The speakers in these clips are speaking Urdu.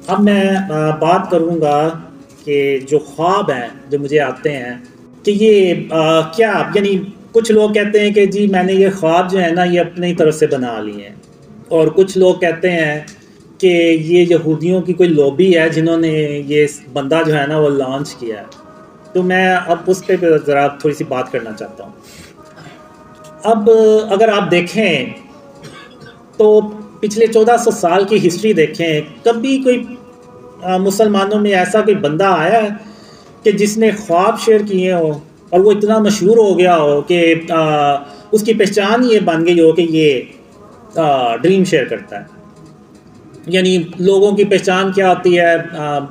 اب میں بات کروں گا کہ جو خواب ہیں جو مجھے آتے ہیں کہ یہ کیا یعنی کچھ لوگ کہتے ہیں کہ جی میں نے یہ خواب جو ہے نا یہ اپنی طرف سے بنا لیے ہیں، اور کچھ لوگ کہتے ہیں کہ یہ یہودیوں کی کوئی لوبی ہے جنہوں نے یہ بندہ جو ہے نا وہ لانچ کیا ہے۔ تو میں اب اس پہ ذرا تھوڑی سی بات کرنا چاہتا ہوں۔ اب اگر آپ دیکھیں تو پچھلے 1400 سال کی ہسٹری دیکھیں، کبھی کوئی مسلمانوں میں ایسا کوئی بندہ آیا ہے کہ جس نے خواب شیئر کیے ہوں اور وہ اتنا مشہور ہو گیا ہو کہ اس کی پہچان یہ بن گئی ہو کہ یہ ڈریم شیئر کرتا ہے؟ یعنی لوگوں کی پہچان کیا ہوتی ہے؟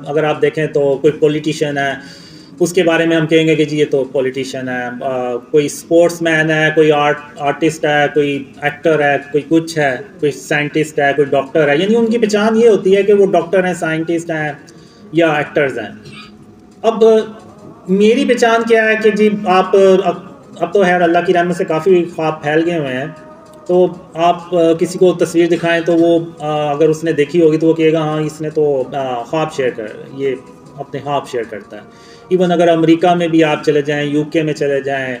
اگر آپ دیکھیں تو کوئی پولیٹیشین ہے، اس کے بارے میں ہم کہیں گے کہ جی یہ تو پولیٹیشین ہے، کوئی سپورٹس مین ہے، کوئی آرٹسٹ ہے، کوئی ایکٹر ہے، کوئی کچھ ہے، کوئی سائنٹسٹ ہے، کوئی ڈاکٹر ہے۔ یعنی ان کی پہچان یہ ہوتی ہے کہ وہ ڈاکٹر ہیں، سائنٹسٹ ہیں یا ایکٹرز ہیں۔ اب میری پہچان کیا ہے کہ جی آپ اب تو خیر اللہ کی رحمت سے کافی خواب پھیل گئے ہوئے ہیں، تو آپ کسی کو تصویر دکھائیں تو وہ اگر اس نے دیکھی ہوگی تو وہ کہے گا ہاں اس نے تو خواب شیئر کر یہ اپنے خواب شیئر کرتا ہے۔ ایون اگر امریکہ میں بھی آپ چلے جائیں، یو کے میں چلے جائیں،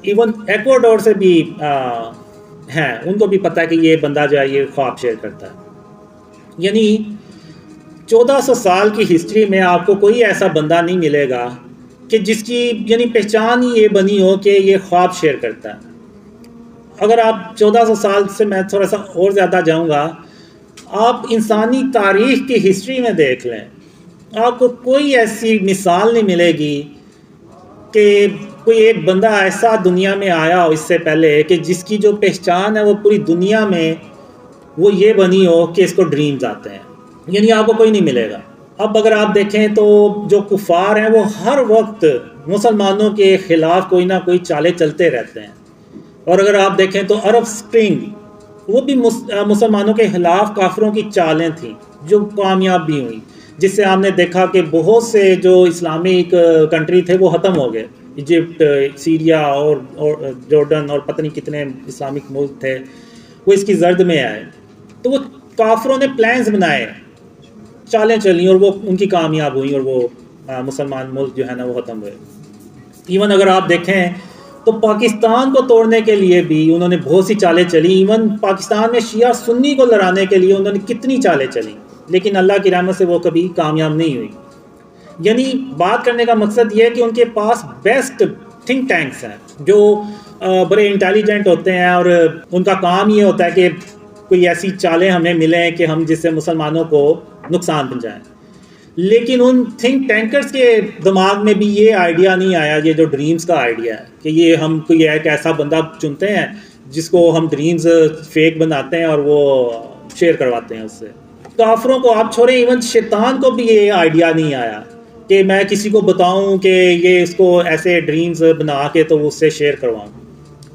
ایون ایکواڈور سے بھی ہیں، ان کو بھی پتہ ہے کہ یہ بندہ جو ہے یہ خواب شیئر کرتا ہے۔ یعنی 1400 سال کی ہسٹری میں آپ کو کوئی ایسا بندہ نہیں ملے گا کہ جس کی یعنی پہچان ہی یہ بنی ہو کہ یہ خواب شیئر کرتا ہے۔ اگر آپ 1400 سال سے میں تھوڑا سا اور زیادہ جاؤں گا، آپ انسانی تاریخ کی ہسٹری میں دیکھ لیں، آپ کو کوئی ایسی مثال نہیں ملے گی کہ کوئی ایک بندہ ایسا دنیا میں آیا ہو اس سے پہلے کہ جس کی جو پہچان ہے وہ پوری دنیا میں وہ یہ بنی ہو کہ اس کو ڈریمز آتے ہیں۔ یعنی آپ کو کوئی نہیں ملے گا۔ اب اگر آپ دیکھیں تو جو کفار ہیں وہ ہر وقت مسلمانوں کے خلاف کوئی نہ کوئی چالیں چلتے رہتے ہیں، اور اگر آپ دیکھیں تو عرب سپرنگ وہ بھی مسلمانوں کے خلاف کافروں کی چالیں تھیں جو کامیاب بھی ہوئیں، جس سے ہم نے دیکھا کہ بہت سے جو اسلامک کنٹری تھے وہ ختم ہو گئے۔ ایجپٹ، سیریا اور جارڈن اور پتہ نہیں کتنے اسلامک ملک تھے وہ اس کی زرد میں آئے۔ تو وہ کافروں نے پلانز بنائے، چالیں چلیں اور وہ ان کی کامیاب ہوئیں، اور وہ مسلمان ملک جو ہے نا وہ ختم ہوئے۔ ایون اگر آپ دیکھیں تو پاکستان کو توڑنے کے لیے بھی انہوں نے بہت سی چالیں چلی، ایون پاکستان میں شیعہ سنی کو لڑانے کے لیے انہوں نے کتنی چالیں چلی، لیکن اللہ کی رحمت سے وہ کبھی کامیاب نہیں ہوئی۔ یعنی بات کرنے کا مقصد یہ ہے کہ ان کے پاس بیسٹ تھنک ٹینکس ہیں جو بڑے انٹیلیجنٹ ہوتے ہیں، اور ان کا کام یہ ہوتا ہے کہ کوئی ایسی چالیں ہمیں ملیں کہ ہم جس سے مسلمانوں کو نقصان پہنچائیں۔ لیکن ان تھنک ٹینکرز کے دماغ میں بھی یہ آئیڈیا نہیں آیا، یہ جو ڈریمز کا آئیڈیا ہے کہ یہ ہم کوئی ایک ایسا بندہ چنتے ہیں جس کو ہم ڈریمز فیک بناتے ہیں اور وہ شیئر کرواتے ہیں اس سے۔ کافروں کو آپ چھوڑیں، ایون شیطان کو بھی یہ آئیڈیا نہیں آیا کہ میں کسی کو بتاؤں کہ یہ اس کو ایسے ڈریمز بنا کے تو اس سے شیئر کرواؤں۔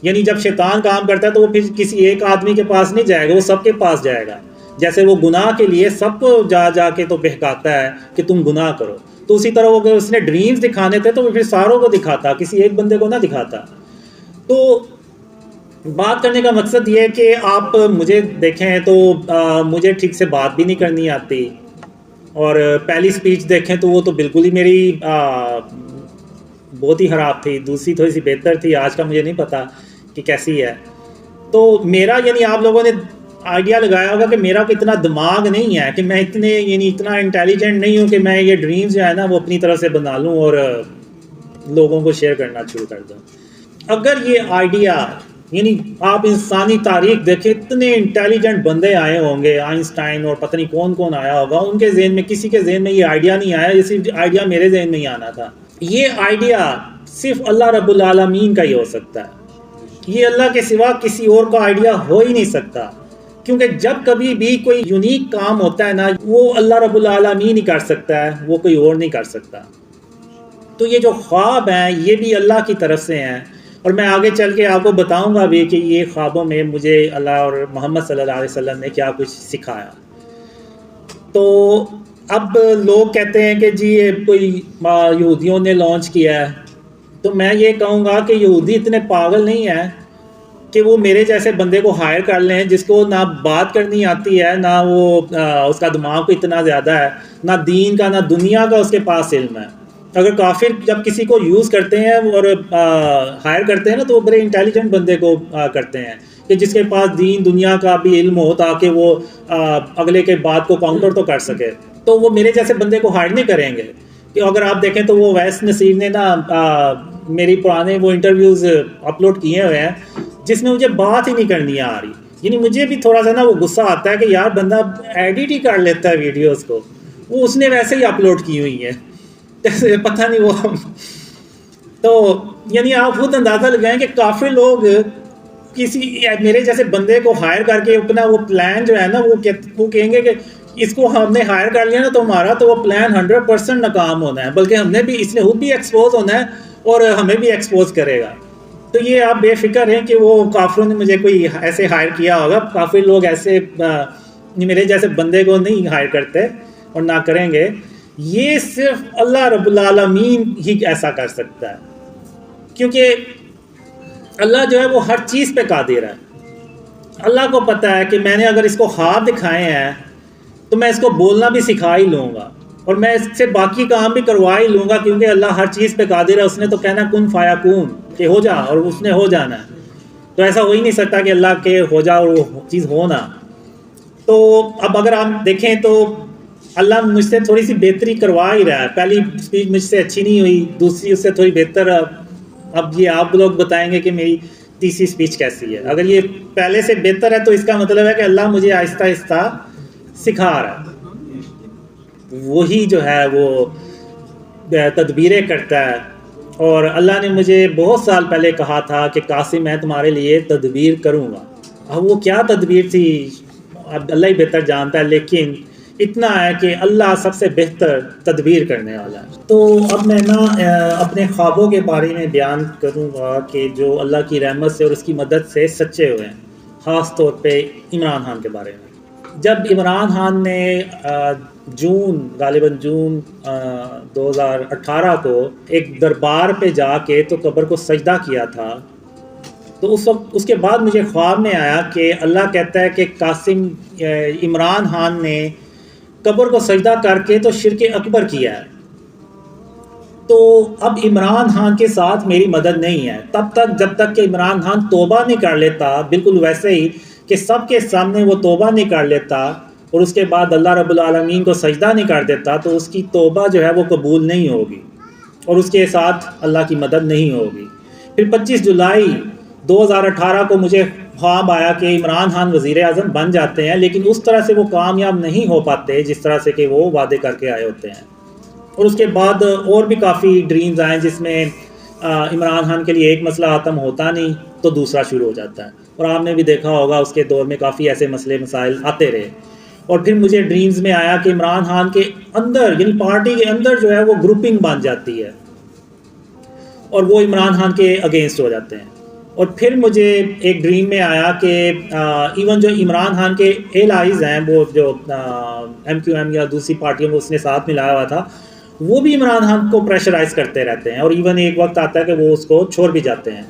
یعنی جب شیطان کام کرتا ہے تو وہ پھر کسی ایک آدمی کے پاس نہیں جائے گا، وہ سب کے پاس جائے گا۔ جیسے وہ گناہ کے لیے سب کو جا کے تو بہکاتا ہے کہ تم گناہ کرو، تو اسی طرح وہ اس نے ڈریمز دکھانے تھے تو وہ پھر ساروں کو دکھاتا، کسی ایک بندے کو نہ دکھاتا۔ تو بات کرنے کا مقصد یہ ہے کہ آپ مجھے دیکھیں تو مجھے ٹھیک سے بات بھی نہیں کرنی آتی، اور پہلی سپیچ دیکھیں تو وہ تو بالکل ہی میری بہت ہی خراب تھی، دوسری تھوڑی سی بہتر تھی، آج کا مجھے نہیں پتا کہ کیسی ہے۔ تو میرا یعنی آپ لوگوں نے آئیڈیا لگایا ہوگا کہ میرا کوئی اتنا دماغ نہیں ہے کہ میں اتنا انٹیلیجنٹ نہیں ہوں کہ میں یہ ڈریمز جو ہے نا وہ اپنی طرف سے بنا لوں اور لوگوں کو شیئر کرنا شروع کر دوں۔ اگر یہ آئیڈیا یعنی آپ انسانی تاریخ دیکھیں، اتنے انٹیلیجنٹ بندے آئے ہوں گے، آئنسٹائن اور پتہ نہیں کون کون آیا ہوگا، ان کے ذہن میں کسی کے ذہن میں یہ آئیڈیا نہیں آیا، یہ صرف آئیڈیا میرے ذہن میں ہی آنا تھا۔ یہ آئیڈیا صرف اللہ رب العالمین کا ہی ہو سکتا ہے، یہ اللہ کے سوا کسی اور کا آئیڈیا ہو ہی نہیں سکتا، کیونکہ جب کبھی بھی کوئی یونیک کام ہوتا ہے نا وہ اللہ رب العالمین ہی کر سکتا ہے، وہ کوئی اور نہیں کر سکتا۔ تو یہ جو خواب ہیں یہ بھی اللہ کی طرف سے ہیں، اور میں آگے چل کے آپ کو بتاؤں گا بھی کہ یہ خوابوں میں مجھے اللہ اور محمد صلی اللہ علیہ وسلم نے کیا کچھ سکھایا۔ تو اب لوگ کہتے ہیں کہ جی یہ کوئی یہودیوں نے لانچ کیا ہے، تو میں یہ کہوں گا کہ یہودی اتنے پاگل نہیں ہیں کہ وہ میرے جیسے بندے کو ہائر کر لیں جس کو نہ بات کرنی آتی ہے، نہ وہ اس کا دماغ کو اتنا زیادہ ہے، نہ دین کا نہ دنیا کا اس کے پاس علم ہے۔ اگر کافر جب کسی کو یوز کرتے ہیں اور ہائر کرتے ہیں نا، تو وہ بڑے انٹیلیجنٹ بندے کو کرتے ہیں کہ جس کے پاس دین دنیا کا بھی علم ہو تاکہ وہ اگلے کے بات کو کاؤنٹر تو کر سکے۔ تو وہ میرے جیسے بندے کو ہائر نہیں کریں گے۔ کہ اگر آپ دیکھیں تو وہ ویس نصیر نے نا میری پرانے وہ انٹرویوز اپلوڈ کیے ہوئے ہیں جس میں مجھے بات ہی نہیں کرنی آ رہی، یعنی مجھے بھی تھوڑا سا نا وہ غصہ آتا ہے کہ یار بندہ ایڈٹ ہی کر لیتا ہے ویڈیوز کو، وہ اس نے ویسے ہی اپلوڈ کی ہوئی ہیں، پتہ نہیں وہ تو یعنی آپ خود اندازہ لگائیں کہ کافی لوگ کسی میرے جیسے بندے کو ہائر کر کے اپنا وہ پلان جو ہے نا وہ کہیں گے کہ اس کو ہم نے ہائر کر لیا نا تو ہمارا تو وہ پلان 100% ناکام ہونا ہے، بلکہ ہم نے بھی اس نے خود بھی ایکسپوز ہونا ہے اور ہمیں بھی ایکسپوز کرے گا۔ تو یہ آپ بے فکر ہیں کہ وہ کافروں نے مجھے کوئی ایسے ہائر کیا ہوگا، کافی لوگ ایسے میرے جیسے بندے کو نہیں ہائر کرتے اور نہ کریں گے۔ یہ صرف اللہ رب العالمین ہی ایسا کر سکتا ہے، کیونکہ اللہ جو ہے وہ ہر چیز پہ قادر ہے۔ اللہ کو پتہ ہے کہ میں نے اگر اس کو خواب دکھائے ہیں تو میں اس کو بولنا بھی سکھا ہی لوں گا اور میں اس سے باقی کام بھی کروا ہی لوں گا، کیونکہ اللہ ہر چیز پہ قادر ہے۔ اس نے تو کہنا کن فیکون کہ ہو جا، اور اس نے ہو جانا ہے۔ تو ایسا ہو ہی نہیں سکتا کہ اللہ کے ہو جا اور وہ چیز ہونا۔ تو اب اگر آپ دیکھیں تو اللہ مجھ سے تھوڑی سی بہتری کروا ہی رہا ہے۔ پہلی اسپیچ مجھ سے اچھی نہیں ہوئی، دوسری اس سے تھوڑی بہتر۔ اب یہ آپ لوگ بتائیں گے کہ میری تیسری اسپیچ کیسی ہے۔ اگر یہ پہلے سے بہتر ہے تو اس کا مطلب ہے کہ اللہ مجھے آہستہ آہستہ سکھا رہا ہے، وہی جو ہے وہ تدبیریں کرتا ہے۔ اور اللہ نے مجھے بہت سال پہلے کہا تھا کہ قاسم میں تمہارے لیے تدبیر کروں گا۔ اب وہ کیا تدبیر تھی اب اللہ ہی بہتر جانتا ہے، لیکن اتنا ہے کہ اللہ سب سے بہتر تدبیر کرنے والا ہے۔ تو اب میں نا اپنے خوابوں کے بارے میں بیان کروں گا کہ جو اللہ کی رحمت سے اور اس کی مدد سے سچے ہوئے ہیں، خاص طور پہ عمران خان کے بارے میں۔ جب عمران خان نے غالباً جون 2018 کو ایک دربار پہ جا کے تو قبر کو سجدہ کیا تھا، تو اس وقت اس کے بعد مجھے خواب میں آیا کہ اللہ کہتا ہے کہ قاسم عمران خان نے قبر کو سجدہ کر کے تو شرک اکبر کیا ہے، تو اب عمران خان کے ساتھ میری مدد نہیں ہے تب تک جب تک کہ عمران خان توبہ نہیں کر لیتا، بالکل ویسے ہی کہ سب کے سامنے وہ توبہ نہیں کر لیتا اور اس کے بعد اللہ رب العالمین کو سجدہ نہیں کر دیتا، تو اس کی توبہ جو ہے وہ قبول نہیں ہوگی اور اس کے ساتھ اللہ کی مدد نہیں ہوگی۔ پھر 25 جولائی 2018 کو مجھے خواب آیا کہ عمران خان وزیر اعظم بن جاتے ہیں، لیکن اس طرح سے وہ کامیاب نہیں ہو پاتے جس طرح سے کہ وہ وعدے کر کے آئے ہوتے ہیں۔ اور اس کے بعد اور بھی کافی ڈریمز آئیں جس میں عمران خان کے لیے ایک مسئلہ ختم ہوتا نہیں تو دوسرا شروع ہو جاتا ہے، اور آپ نے بھی دیکھا ہوگا اس کے دور میں کافی ایسے مسئلے مسائل آتے رہے۔ اور پھر مجھے ڈریمز میں آیا کہ عمران خان کے اندر یعنی پارٹی کے اندر جو ہے وہ گروپنگ بن جاتی ہے اور وہ عمران خان کے اگینسٹ ہو جاتے ہیں۔ اور پھر مجھے ایک ڈریم میں آیا کہ ایون جو عمران خان کے ایلائز ہیں، وہ جو MQM یا دوسری پارٹیوں میں اس نے ساتھ ملایا ہوا تھا، وہ بھی عمران خان کو پریشرائز کرتے رہتے ہیں، اور ایون ایک وقت آتا ہے کہ وہ اس کو چھوڑ بھی جاتے ہیں۔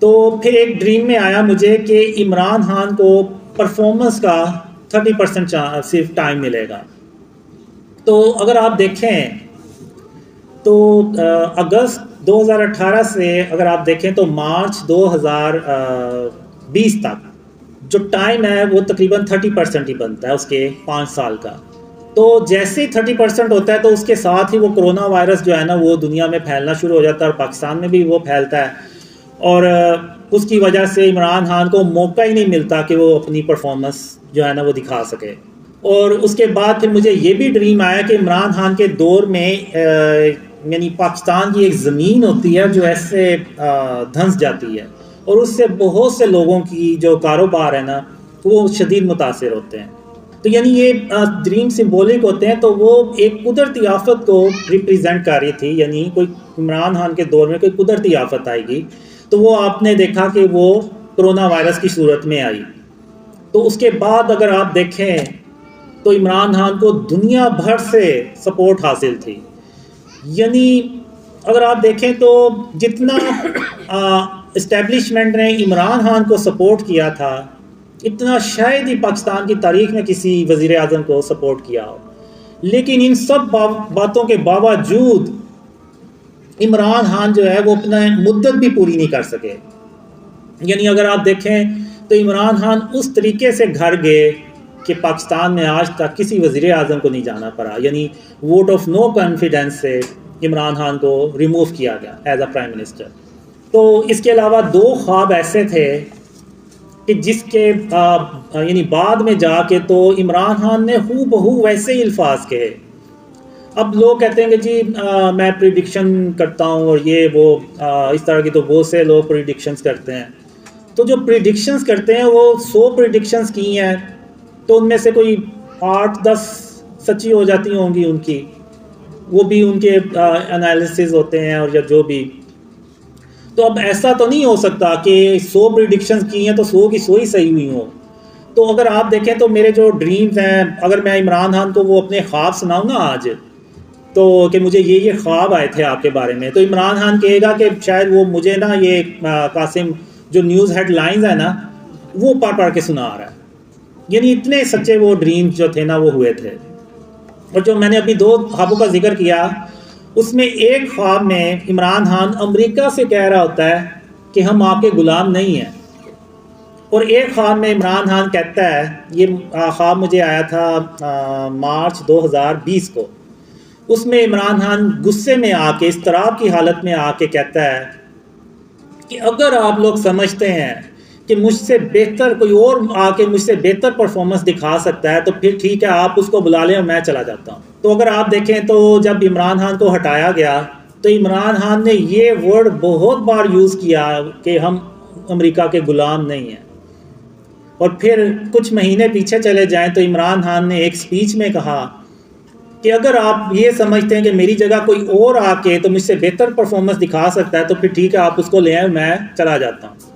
تو پھر ایک ڈریم میں آیا مجھے کہ عمران خان کو پرفارمنس کا 30% صرف ٹائم ملے گا۔ تو اگر آپ دیکھیں تو اگست 2018 سے اگر آپ دیکھیں تو مارچ 2020 تک جو ٹائم ہے وہ تقریباً 30% ہی بنتا ہے اس کے 5 سال کا۔ تو جیسے ہی 30% ہوتا ہے تو اس کے ساتھ ہی وہ کرونا وائرس جو ہے نا وہ دنیا میں پھیلنا شروع ہو جاتا ہے، اور پاکستان میں بھی وہ پھیلتا ہے، اور اس کی وجہ سے عمران خان کو موقع ہی نہیں ملتا کہ وہ اپنی پرفارمنس جو ہے نا وہ دکھا سکے۔ اور اس کے بعد پھر مجھے یہ بھی ڈریم آیا کہ عمران خان کے دور میں یعنی پاکستان کی ایک زمین ہوتی ہے جو ایسے دھنس جاتی ہے، اور اس سے بہت سے لوگوں کی جو کاروبار ہے نا وہ شدید متاثر ہوتے ہیں۔ تو یعنی یہ ڈریم سمبولک ہوتے ہیں، تو وہ ایک قدرتی آفت کو ریپریزنٹ کر رہی تھی، یعنی کوئی عمران خان کے دور میں کوئی قدرتی آفت آئے گی، تو وہ آپ نے دیکھا کہ وہ کرونا وائرس کی صورت میں آئی۔ تو اس کے بعد اگر آپ دیکھیں تو عمران خان کو دنیا بھر سے سپورٹ حاصل تھی، یعنی اگر آپ دیکھیں تو جتنا اسٹیبلشمنٹ نے عمران خان کو سپورٹ کیا تھا اتنا شاید ہی پاکستان کی تاریخ میں کسی وزیر اعظم کو سپورٹ کیا ہو. لیکن ان سب باتوں کے باوجود عمران خان جو ہے وہ اپنا مدت بھی پوری نہیں کر سکے. یعنی اگر آپ دیکھیں تو عمران خان اس طریقے سے گھر گئے کہ پاکستان میں آج تک کسی وزیر اعظم کو نہیں جانا پڑا. یعنی ووٹ آف نو کانفیڈنس سے عمران خان کو ریموو کیا گیا ایز اے پرائم منسٹر. تو اس کے علاوہ 2 خواب ایسے تھے کہ جس کے یعنی بعد میں جا کے تو عمران خان نے ہو بہو ویسے ہی الفاظ کہے. اب لوگ کہتے ہیں کہ جی میں پریڈکشن کرتا ہوں اور یہ وہ اس طرح کی تو بہت سے لوگ پریڈکشنز کرتے ہیں. تو جو پریڈکشنز کرتے ہیں وہ 100 پریڈکشنز کی ہیں تو ان میں سے کوئی 8-10 سچی ہو جاتی ہوں گی ان کی, وہ بھی ان کے انالیسز ہوتے ہیں اور یا جو بھی. تو اب ایسا تو نہیں ہو سکتا کہ 100 پریڈکشنز کی ہیں تو 100 کی 100 ہی صحیح ہوئی ہوں. تو اگر آپ دیکھیں تو میرے جو ڈریمز ہیں, اگر میں عمران خان کو وہ اپنے خواب سناؤں نا آج تو کہ مجھے یہ خواب آئے تھے آپ کے بارے میں, تو عمران خان کہے گا کہ شاید وہ مجھے نا یہ قاسم جو نیوز ہیڈ لائنز ہیں نا وہ پڑھ کے سنا رہا ہے. یعنی اتنے سچے وہ ڈریمز جو تھے نا وہ ہوئے تھے. اور جو میں نے اپنی 2 خوابوں کا ذکر کیا اس میں ایک خواب میں عمران خان امریکہ سے کہہ رہا ہوتا ہے کہ ہم آپ کے غلام نہیں ہیں, اور ایک خواب میں عمران خان کہتا ہے, یہ خواب مجھے آیا تھا مارچ 2020 کو, اس میں عمران خان غصے میں آ کے اضطراب کی حالت میں آ کے کہتا ہے کہ اگر آپ لوگ سمجھتے ہیں کہ مجھ سے بہتر کوئی اور آ کے مجھ سے بہتر پرفارمنس دکھا سکتا ہے تو پھر ٹھیک ہے آپ اس کو بلا لیں اور میں چلا جاتا ہوں. تو اگر آپ دیکھیں تو جب عمران خان کو ہٹایا گیا تو عمران خان نے یہ ورڈ بہت بار یوز کیا کہ ہم امریکہ کے غلام نہیں ہیں. اور پھر کچھ مہینے پیچھے چلے جائیں تو عمران خان نے ایک سپیچ میں کہا کہ اگر آپ یہ سمجھتے ہیں کہ میری جگہ کوئی اور آ کے تو مجھ سے بہتر پرفارمنس دکھا سکتا ہے تو پھر ٹھیک ہے آپ اس کو لے آئیں, میں چلا جاتا ہوں.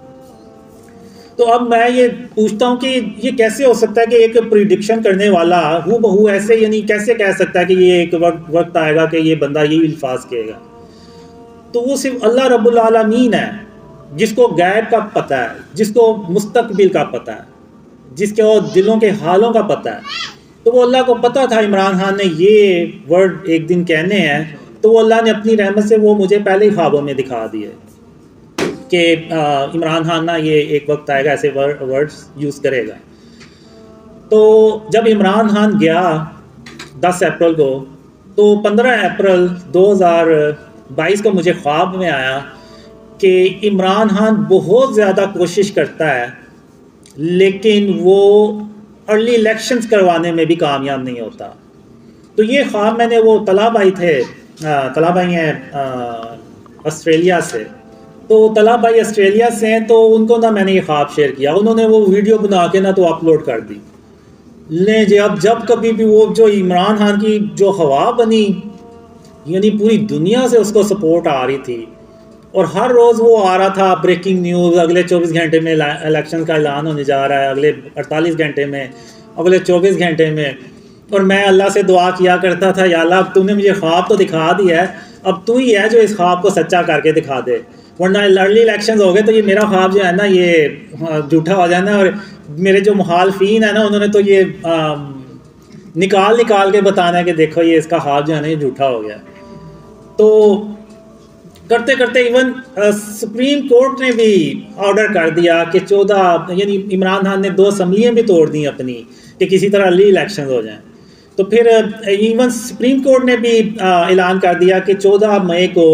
تو اب میں یہ پوچھتا ہوں کہ یہ کیسے ہو سکتا ہے کہ ایک پریڈکشن کرنے والا ہو بہو ایسے یعنی کیسے کہہ سکتا ہے کہ یہ ایک وقت آئے گا کہ یہ بندہ یہی الفاظ کہے گا. تو وہ صرف اللہ رب العالمین ہے جس کو غیب کا پتہ ہے, جس کو مستقبل کا پتہ ہے, جس کے اور دلوں کے حالوں کا پتہ ہے. تو وہ اللہ کو پتہ تھا عمران خان نے یہ ورڈ ایک دن کہنے ہیں, تو وہ اللہ نے اپنی رحمت سے وہ مجھے پہلے ہی خوابوں میں دکھا دیے کہ عمران خان نا یہ ایک وقت آئے گا ایسے ورڈز یوز کرے گا. تو جب عمران خان گیا 10 اپریل کو تو 15 اپریل 2022 کو مجھے خواب میں آیا کہ عمران خان بہت زیادہ کوشش کرتا ہے لیکن وہ ارلی الیکشنز کروانے میں بھی کامیاب نہیں ہوتا. تو یہ خواب میں نے وہ طلاب آئی تھے, طلاب آئی ہیں آسٹریلیا سے, تو طلاب بھائی آسٹریلیا سے ہیں تو ان کو نا میں نے یہ خواب شیئر کیا, انہوں نے وہ ویڈیو بنا کے نا تو اپلوڈ کر دی. لیں جی اب جب کبھی بھی وہ جو عمران خان کی جو ہوا بنی یعنی پوری دنیا سے اس کو سپورٹ آ رہی تھی اور ہر روز وہ آ رہا تھا بریکنگ نیوز, اگلے 24 گھنٹے میں الیکشن کا اعلان ہونے جا رہا ہے, اگلے 48 گھنٹے میں, اگلے 24 گھنٹے میں. اور میں اللہ سے دعا کیا کرتا تھا یا اللہ اب تو نے مجھے خواب تو دکھا دیا ہے, اب تو ہی ہے جو اس خواب کو سچا کر کے دکھا دے, ورنہ ارلی الیکشنز ہو گئے تو یہ میرا خواب جو ہے نا یہ جھوٹا ہو جانا ہے. اور میرے جو مخالفین ہیں نا انہوں نے تو یہ نکال کے بتانا ہے کہ دیکھو یہ اس کا خواب جو ہے نا یہ جھوٹا ہو گیا. تو کرتے کرتے ایون سپریم کورٹ نے بھی آرڈر کر دیا کہ 14 یعنی عمران خان نے 2 اسمبلیاں بھی توڑ دیں اپنی کہ کسی طرح ارلی الیکشنز ہو جائیں. تو پھر ایون سپریم کورٹ نے بھی اعلان کر دیا کہ 14 مئی کو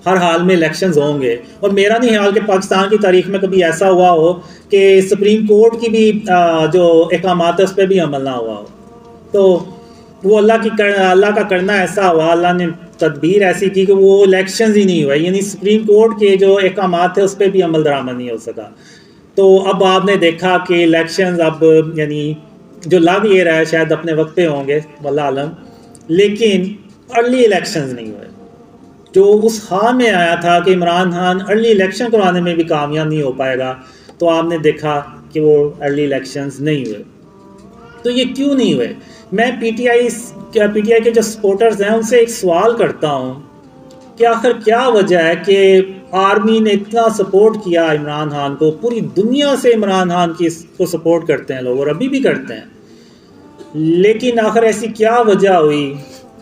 ہر حال میں الیکشنز ہوں گے. اور میرا نہیں خیال کہ پاکستان کی تاریخ میں کبھی ایسا ہوا ہو کہ سپریم کورٹ کی بھی جو احکامات ہے اس پہ بھی عمل نہ ہوا ہو. تو وہ اللہ کا کرنا ایسا ہوا, اللہ نے تدبیر ایسی کی کہ وہ الیکشنز ہی نہیں ہوئے, یعنی سپریم کورٹ کے جو احکامات تھے اس پہ بھی عمل درآمد نہیں ہو سکا. تو اب آپ نے دیکھا کہ الیکشنز اب یعنی جو لگ یہ رہا ہے شاید اپنے وقت پہ ہوں گے واللہ عالم, لیکن ارلی الیکشنز نہیں ہوئے. جو اس خواب میں آیا تھا کہ عمران خان ارلی الیکشن کرانے میں بھی کامیاب نہیں ہو پائے گا, تو آپ نے دیکھا کہ وہ ارلی الیکشنز نہیں ہوئے. تو یہ کیوں نہیں ہوئے؟ میں پی ٹی آئی کے جو سپورٹرز ہیں ان سے ایک سوال کرتا ہوں کہ آخر کیا وجہ ہے کہ آرمی نے اتنا سپورٹ کیا عمران خان کو، پوری دنیا سے عمران خان کو سپورٹ کرتے ہیں لوگ اور ابھی بھی کرتے ہیں، لیکن آخر ایسی کیا وجہ ہوئی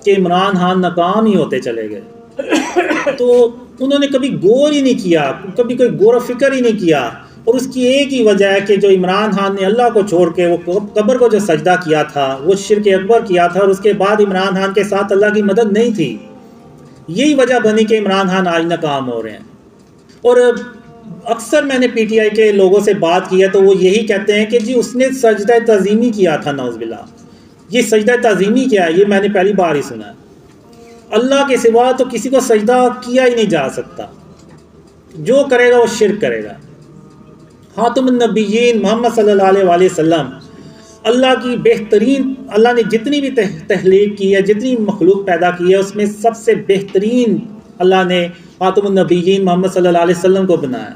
کہ عمران خان ناکام ہی ہوتے چلے گئے؟ تو انہوں نے کبھی غور ہی نہیں کیا، کبھی کوئی غور و فکر ہی نہیں کیا، اور اس کی ایک ہی وجہ ہے کہ جو عمران خان نے اللہ کو چھوڑ کے وہ قبر کو جو سجدہ کیا تھا، وہ شرک اکبر کیا تھا، اور اس کے بعد عمران خان کے ساتھ اللہ کی مدد نہیں تھی، یہی وجہ بنی کہ عمران خان آج ناکام ہو رہے ہیں۔ اور اکثر میں نے پی ٹی آئی کے لوگوں سے بات کی ہے تو وہ یہی کہتے ہیں کہ جی اس نے سجدہ تعظیمی کیا تھا، نعوذ باللہ۔ یہ سجدہ تعظیمی کیا ہے؟ یہ میں نے پہلی بار ہی سنا ہے۔ اللہ کے سوا تو کسی کو سجدہ کیا ہی نہیں جا سکتا، جو کرے گا وہ شرک کرے گا۔ خاتم النبیین محمد صلی اللہ علیہ وآلہ وسلم اللہ کی بہترین، اللہ نے جتنی بھی تخلیق کی ہے، جتنی مخلوق پیدا کی ہے، اس میں سب سے بہترین اللہ نے خاتم النبیین محمد صلی اللہ علیہ وسلم کو بنایا۔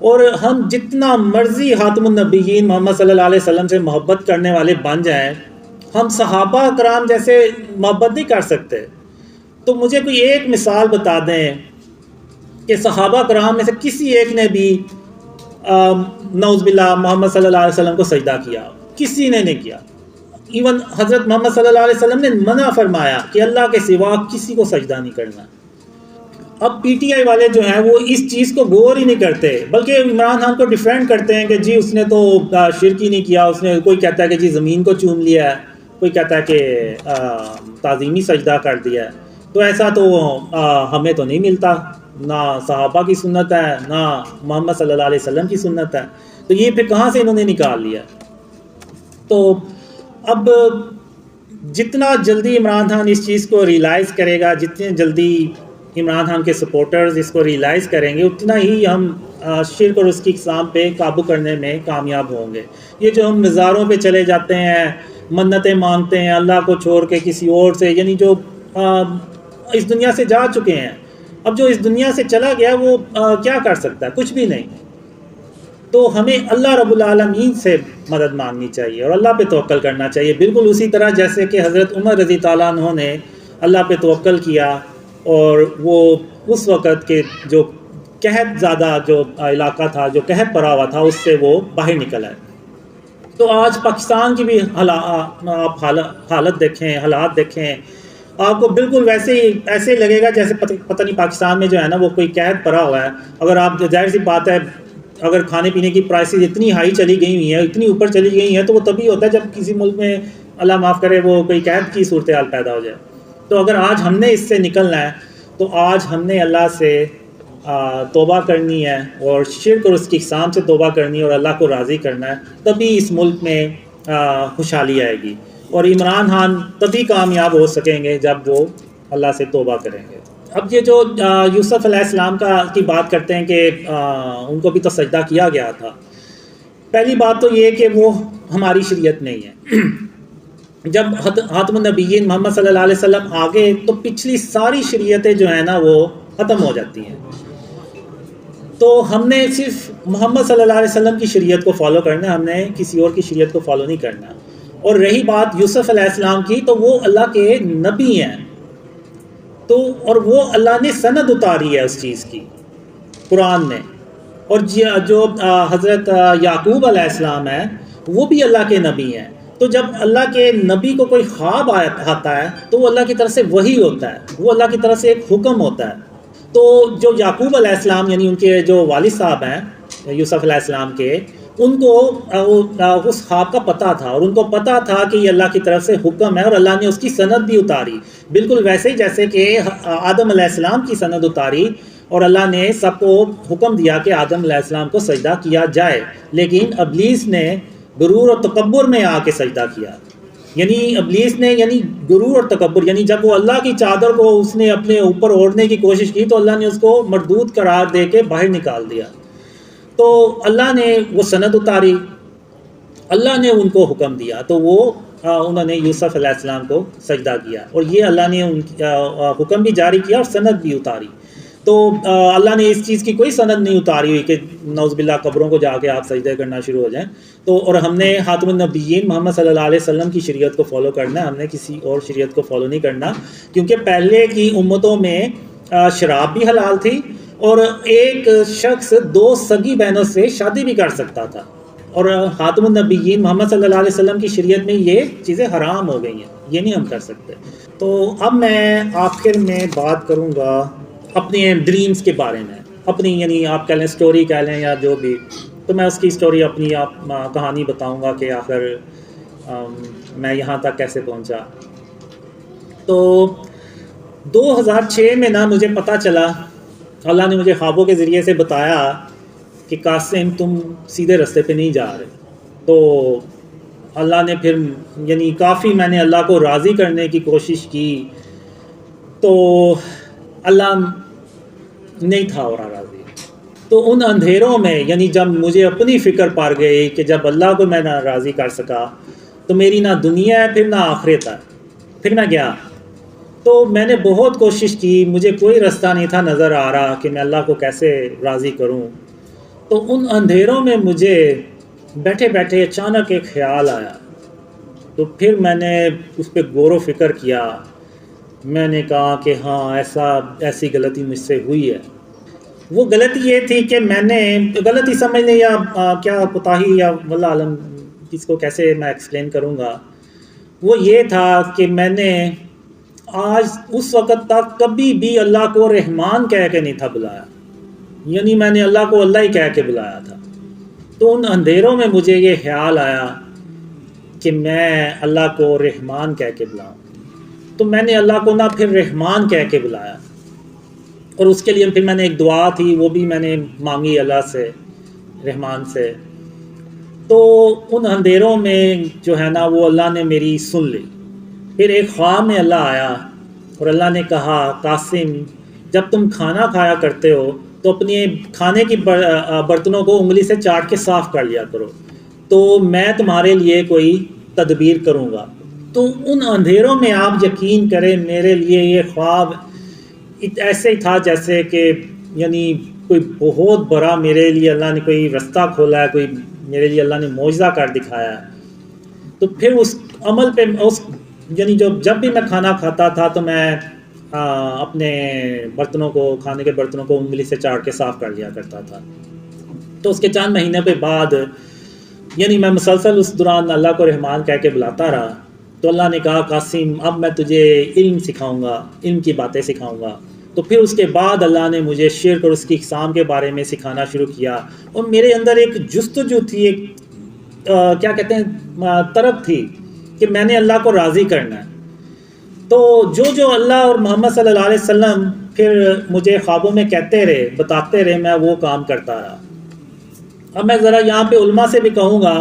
اور ہم جتنا مرضی خاتم النبیین محمد صلی اللہ علیہ وسلم سے محبت کرنے والے بن جائیں، ہم صحابہ کرام جیسے محبت نہیں کر سکتے۔ تو مجھے کوئی ایک مثال بتا دیں کہ صحابہ کرام میں سے کسی ایک نے بھی نعوذ باللہ محمد صلی اللہ علیہ وسلم کو سجدہ کیا؟ کسی نے نہیں کیا۔ ایون حضرت محمد صلی اللہ علیہ وسلم نے منع فرمایا کہ اللہ کے سوا کسی کو سجدہ نہیں کرنا۔ اب پی ٹی آئی والے جو ہیں وہ اس چیز کو غور ہی نہیں کرتے، بلکہ عمران خان کو ڈیفینڈ کرتے ہیں کہ جی اس نے تو شرک ہی نہیں کیا، اس نے، کوئی کہتا ہے کہ جی زمین کو چوم لیا ہے، کوئی کہتا ہے کہ تعظیمی سجدہ کر دیا ہے۔ تو ایسا تو ہمیں تو نہیں ملتا، نہ صحابہ کی سنت ہے، نہ محمد صلی اللہ علیہ وسلم کی سنت ہے، تو یہ پھر کہاں سے انہوں نے نکال لیا؟ تو اب جتنا جلدی عمران خان اس چیز کو ریئلائز کرے گا، جتنے جلدی عمران خان کے سپورٹرز اس کو ریئلائز کریں گے، اتنا ہی ہم شرک اور اس کی اقسام پہ قابو کرنے میں کامیاب ہوں گے۔ یہ جو ہم مزاروں پہ چلے جاتے ہیں، منتیں مانگتے ہیں اللہ کو چھوڑ کے کسی اور سے، یعنی جو اس دنیا سے جا چکے ہیں، اب جو اس دنیا سے چلا گیا وہ کیا کر سکتا ہے؟ کچھ بھی نہیں۔ تو ہمیں اللہ رب العالمین سے مدد مانگنی چاہیے اور اللہ پہ توکل کرنا چاہیے، بالکل اسی طرح جیسے کہ حضرت عمر رضی تعالیٰ عنہ نے اللہ پہ توکل کیا، اور وہ اس وقت کے جو قحط زیادہ جو علاقہ تھا، جو قحط پڑا ہوا تھا، اس سے وہ باہر نکل آئے۔ تو آج پاکستان کی بھی آپ حالت دیکھیں، حالات دیکھیں، آپ کو بالکل ویسے ہی ایسے لگے گا جیسے پتہ نہیں پاکستان میں جو ہے نا وہ کوئی قحط پڑا ہوا ہے۔ اگر آپ، ظاہر سی بات ہے، اگر کھانے پینے کی پرائسز اتنی ہائی چلی گئی ہوئی ہیں، اتنی اوپر چلی گئی ہیں، تو وہ تبھی ہوتا ہے جب کسی ملک میں اللہ معاف کرے وہ کوئی قحط کی صورتحال پیدا ہو جائے۔ تو اگر آج ہم نے اس سے نکلنا ہے تو آج ہم نے اللہ سے توبہ کرنی ہے، اور شرک اور اس کی اقسام سے توبہ کرنی ہے، اور اللہ کو راضی کرنا ہے، تبھی اس ملک میں خوشحالی آئے گی، اور عمران خان تبھی کامیاب ہو سکیں گے جب وہ اللہ سے توبہ کریں گے۔ اب یہ جو یوسف علیہ السلام کی بات کرتے ہیں کہ ان کو بھی تو سجدہ کیا گیا تھا، پہلی بات تو یہ کہ وہ ہماری شریعت نہیں ہے۔ جب خاتم النبیین محمد صلی اللہ علیہ وسلم آگے تو پچھلی ساری شریعتیں جو ہیں نا وہ ختم ہو جاتی ہیں، تو ہم نے صرف محمد صلی اللہ علیہ وسلم کی شریعت کو فالو کرنا ہے، ہم نے کسی اور کی شریعت کو فالو نہیں کرنا۔ اور رہی بات یوسف علیہ السلام کی، تو وہ اللہ کے نبی ہیں، تو اور وہ اللہ نے سند اتاری ہے اس چیز کی قرآن میں، اور جو حضرت یعقوب علیہ السلام ہے وہ بھی اللہ کے نبی ہیں۔ تو جب اللہ کے نبی کو کوئی خواب آتا ہے تو وہ اللہ کی طرف سے وحی ہوتا ہے، وہ اللہ کی طرف سے ایک حکم ہوتا ہے۔ تو جو یعقوب علیہ السلام یعنی ان کے جو والد صاحب ہیں یوسف علیہ السلام کے، ان کو اس خواب کا پتہ تھا، اور ان کو پتہ تھا کہ یہ اللہ کی طرف سے حکم ہے، اور اللہ نے اس کی سند بھی اتاری، بالکل ویسے ہی جیسے کہ آدم علیہ السلام کی سند اتاری، اور اللہ نے سب کو حکم دیا کہ آدم علیہ السلام کو سجدہ کیا جائے، لیکن ابلیس نے غرور اور تکبر میں آ کے سجدہ کیا۔ یعنی ابلیس نے غرور اور تکبر، یعنی جب وہ اللہ کی چادر کو اس نے اپنے اوپر اوڑھنے کی کوشش کی تو اللہ نے اس کو مردود قرار دے کے باہر نکال دیا۔ تو اللہ نے وہ سند اتاری، اللہ نے ان کو حکم دیا، تو وہ انہوں نے یوسف علیہ السلام کو سجدہ کیا، اور یہ اللہ نے ان حکم بھی جاری کیا اور سند بھی اتاری۔ تو اللہ نے اس چیز کی کوئی سند نہیں اتاری ہوئی کہ نعوذ باللہ قبروں کو جا کے آپ سجدے کرنا شروع ہو جائیں. تو اور ہم نے خاتم النبیین محمد صلی اللہ علیہ وسلم کی شریعت کو فالو کرنا ہے, ہم نے کسی اور شریعت کو فالو نہیں کرنا, کیونکہ پہلے کی امتوں میں شراب بھی حلال تھی اور ایک شخص 2 سگی بہنوں سے شادی بھی کر سکتا تھا, اور خاتم النبیین محمد صلی اللہ علیہ وسلم کی شریعت میں یہ چیزیں حرام ہو گئی ہیں, یہ نہیں ہم کر سکتے. تو اب میں آخر میں بات کروں گا اپنے ڈریمز کے بارے میں, اپنی یعنی آپ کہہ لیں سٹوری کہہ لیں یا جو بھی, تو میں اس کی سٹوری اپنی آپ کہانی بتاؤں گا کہ آخر میں یہاں تک کیسے پہنچا. تو 2006 میں نا مجھے پتہ چلا, اللہ نے مجھے خوابوں کے ذریعے سے بتایا کہ قاسم تم سیدھے راستے پہ نہیں جا رہے. تو اللہ نے پھر یعنی کافی میں نے اللہ کو راضی کرنے کی کوشش کی, تو اللہ نہیں تھا اور راضی. تو ان اندھیروں میں یعنی جب مجھے اپنی فکر پڑ گئی کہ جب اللہ کو میں نہ راضی کر سکا تو میری نہ دنیا ہے پھر نہ آخرت ہے. پھر میں گیا تو میں نے بہت کوشش کی, مجھے کوئی راستہ نہیں تھا نظر آ رہا کہ میں اللہ کو کیسے راضی کروں. تو ان اندھیروں میں مجھے بیٹھے بیٹھے اچانک ایک خیال آیا, تو پھر میں نے اس پہ غور و فکر کیا. میں نے کہا کہ ہاں ایسی غلطی مجھ سے ہوئی ہے. وہ غلطی یہ تھی کہ میں نے غلطی سمجھ لیں یا کیا کوتاہی یا واللہ عالم اس کو کیسے میں ایکسپلین کروں گا, وہ یہ تھا کہ میں نے آج اس وقت تک کبھی بھی اللہ کو رحمان کہہ کے نہیں تھا بلایا, یعنی میں نے اللہ کو اللہ ہی کہہ کے بلایا تھا. تو ان اندھیروں میں مجھے یہ خیال آیا کہ میں اللہ کو رحمان کہہ کے بلاؤں. تو میں نے اللہ کو نہ پھر رحمان کہہ کے بلایا, اور اس کے لیے پھر میں نے ایک دعا تھی وہ بھی میں نے مانگی اللہ سے, رحمان سے. تو ان اندھیروں میں جو ہے نا وہ اللہ نے میری سن لی. پھر ایک خواب میں اللہ آیا اور اللہ نے کہا قاسم جب تم کھانا کھایا کرتے ہو تو اپنے کھانے کی برتنوں کو انگلی سے چاٹ کے صاف کر لیا کرو, تو میں تمہارے لیے کوئی تدبیر کروں گا. تو ان اندھیروں میں آپ یقین کریں میرے لیے یہ خواب ایسے ہی تھا جیسے کہ یعنی کوئی بہت بڑا میرے لیے اللہ نے کوئی راستہ کھولا ہے, کوئی میرے لیے اللہ نے معجزہ کر دکھایا ہے. تو پھر اس عمل پہ یعنی جب بھی میں کھانا کھاتا تھا تو میں اپنے برتنوں کو کھانے کے برتنوں کو انگلی سے چاٹ کے صاف کر لیا کرتا تھا. تو اس کے چند مہینے پہ بعد یعنی میں مسلسل اس دوران اللہ کو رحمان کہہ کے بلاتا رہا. تو اللہ نے کہا قاسم اب میں تجھے علم سکھاؤں گا, علم کی باتیں سکھاؤں گا. تو پھر اس کے بعد اللہ نے مجھے شرک اور اس کی اقسام کے بارے میں سکھانا شروع کیا, اور میرے اندر ایک جستجو تھی, ایک کیا کہتے ہیں طرف تھی کہ میں نے اللہ کو راضی کرنا ہے. تو جو اللہ اور محمد صلی اللہ علیہ وسلم پھر مجھے خوابوں میں کہتے رہے, بتاتے رہے, میں وہ کام کرتا رہا. اب میں ذرا یہاں پہ علماء سے بھی کہوں گا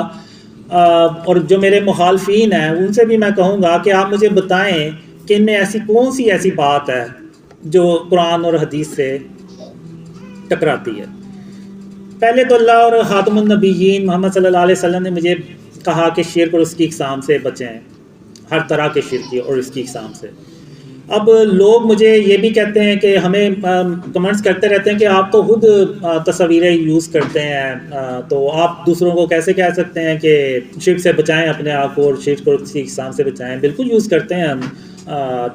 اور جو میرے مخالفین ہیں ان سے بھی میں کہوں گا کہ آپ مجھے بتائیں کہ ان میں ایسی کون سی ایسی بات ہے جو قرآن اور حدیث سے ٹکراتی ہے. پہلے تو اللہ اور خاتم النبیین محمد صلی اللہ علیہ وسلم نے مجھے کہا کہ شرک اور اس کی اقسام سے بچیں, ہر طرح کے شرک اور اس کی اقسام سے. اب لوگ مجھے یہ بھی کہتے ہیں کہ ہمیں کمنٹس کرتے رہتے ہیں کہ آپ تو خود تصویریں یوز کرتے ہیں, تو آپ دوسروں کو کیسے کہہ سکتے ہیں کہ شرک سے بچائیں اپنے آپ کو اور شرک اور اس کی اقسام سے بچائیں. بالکل یوز کرتے ہیں ہم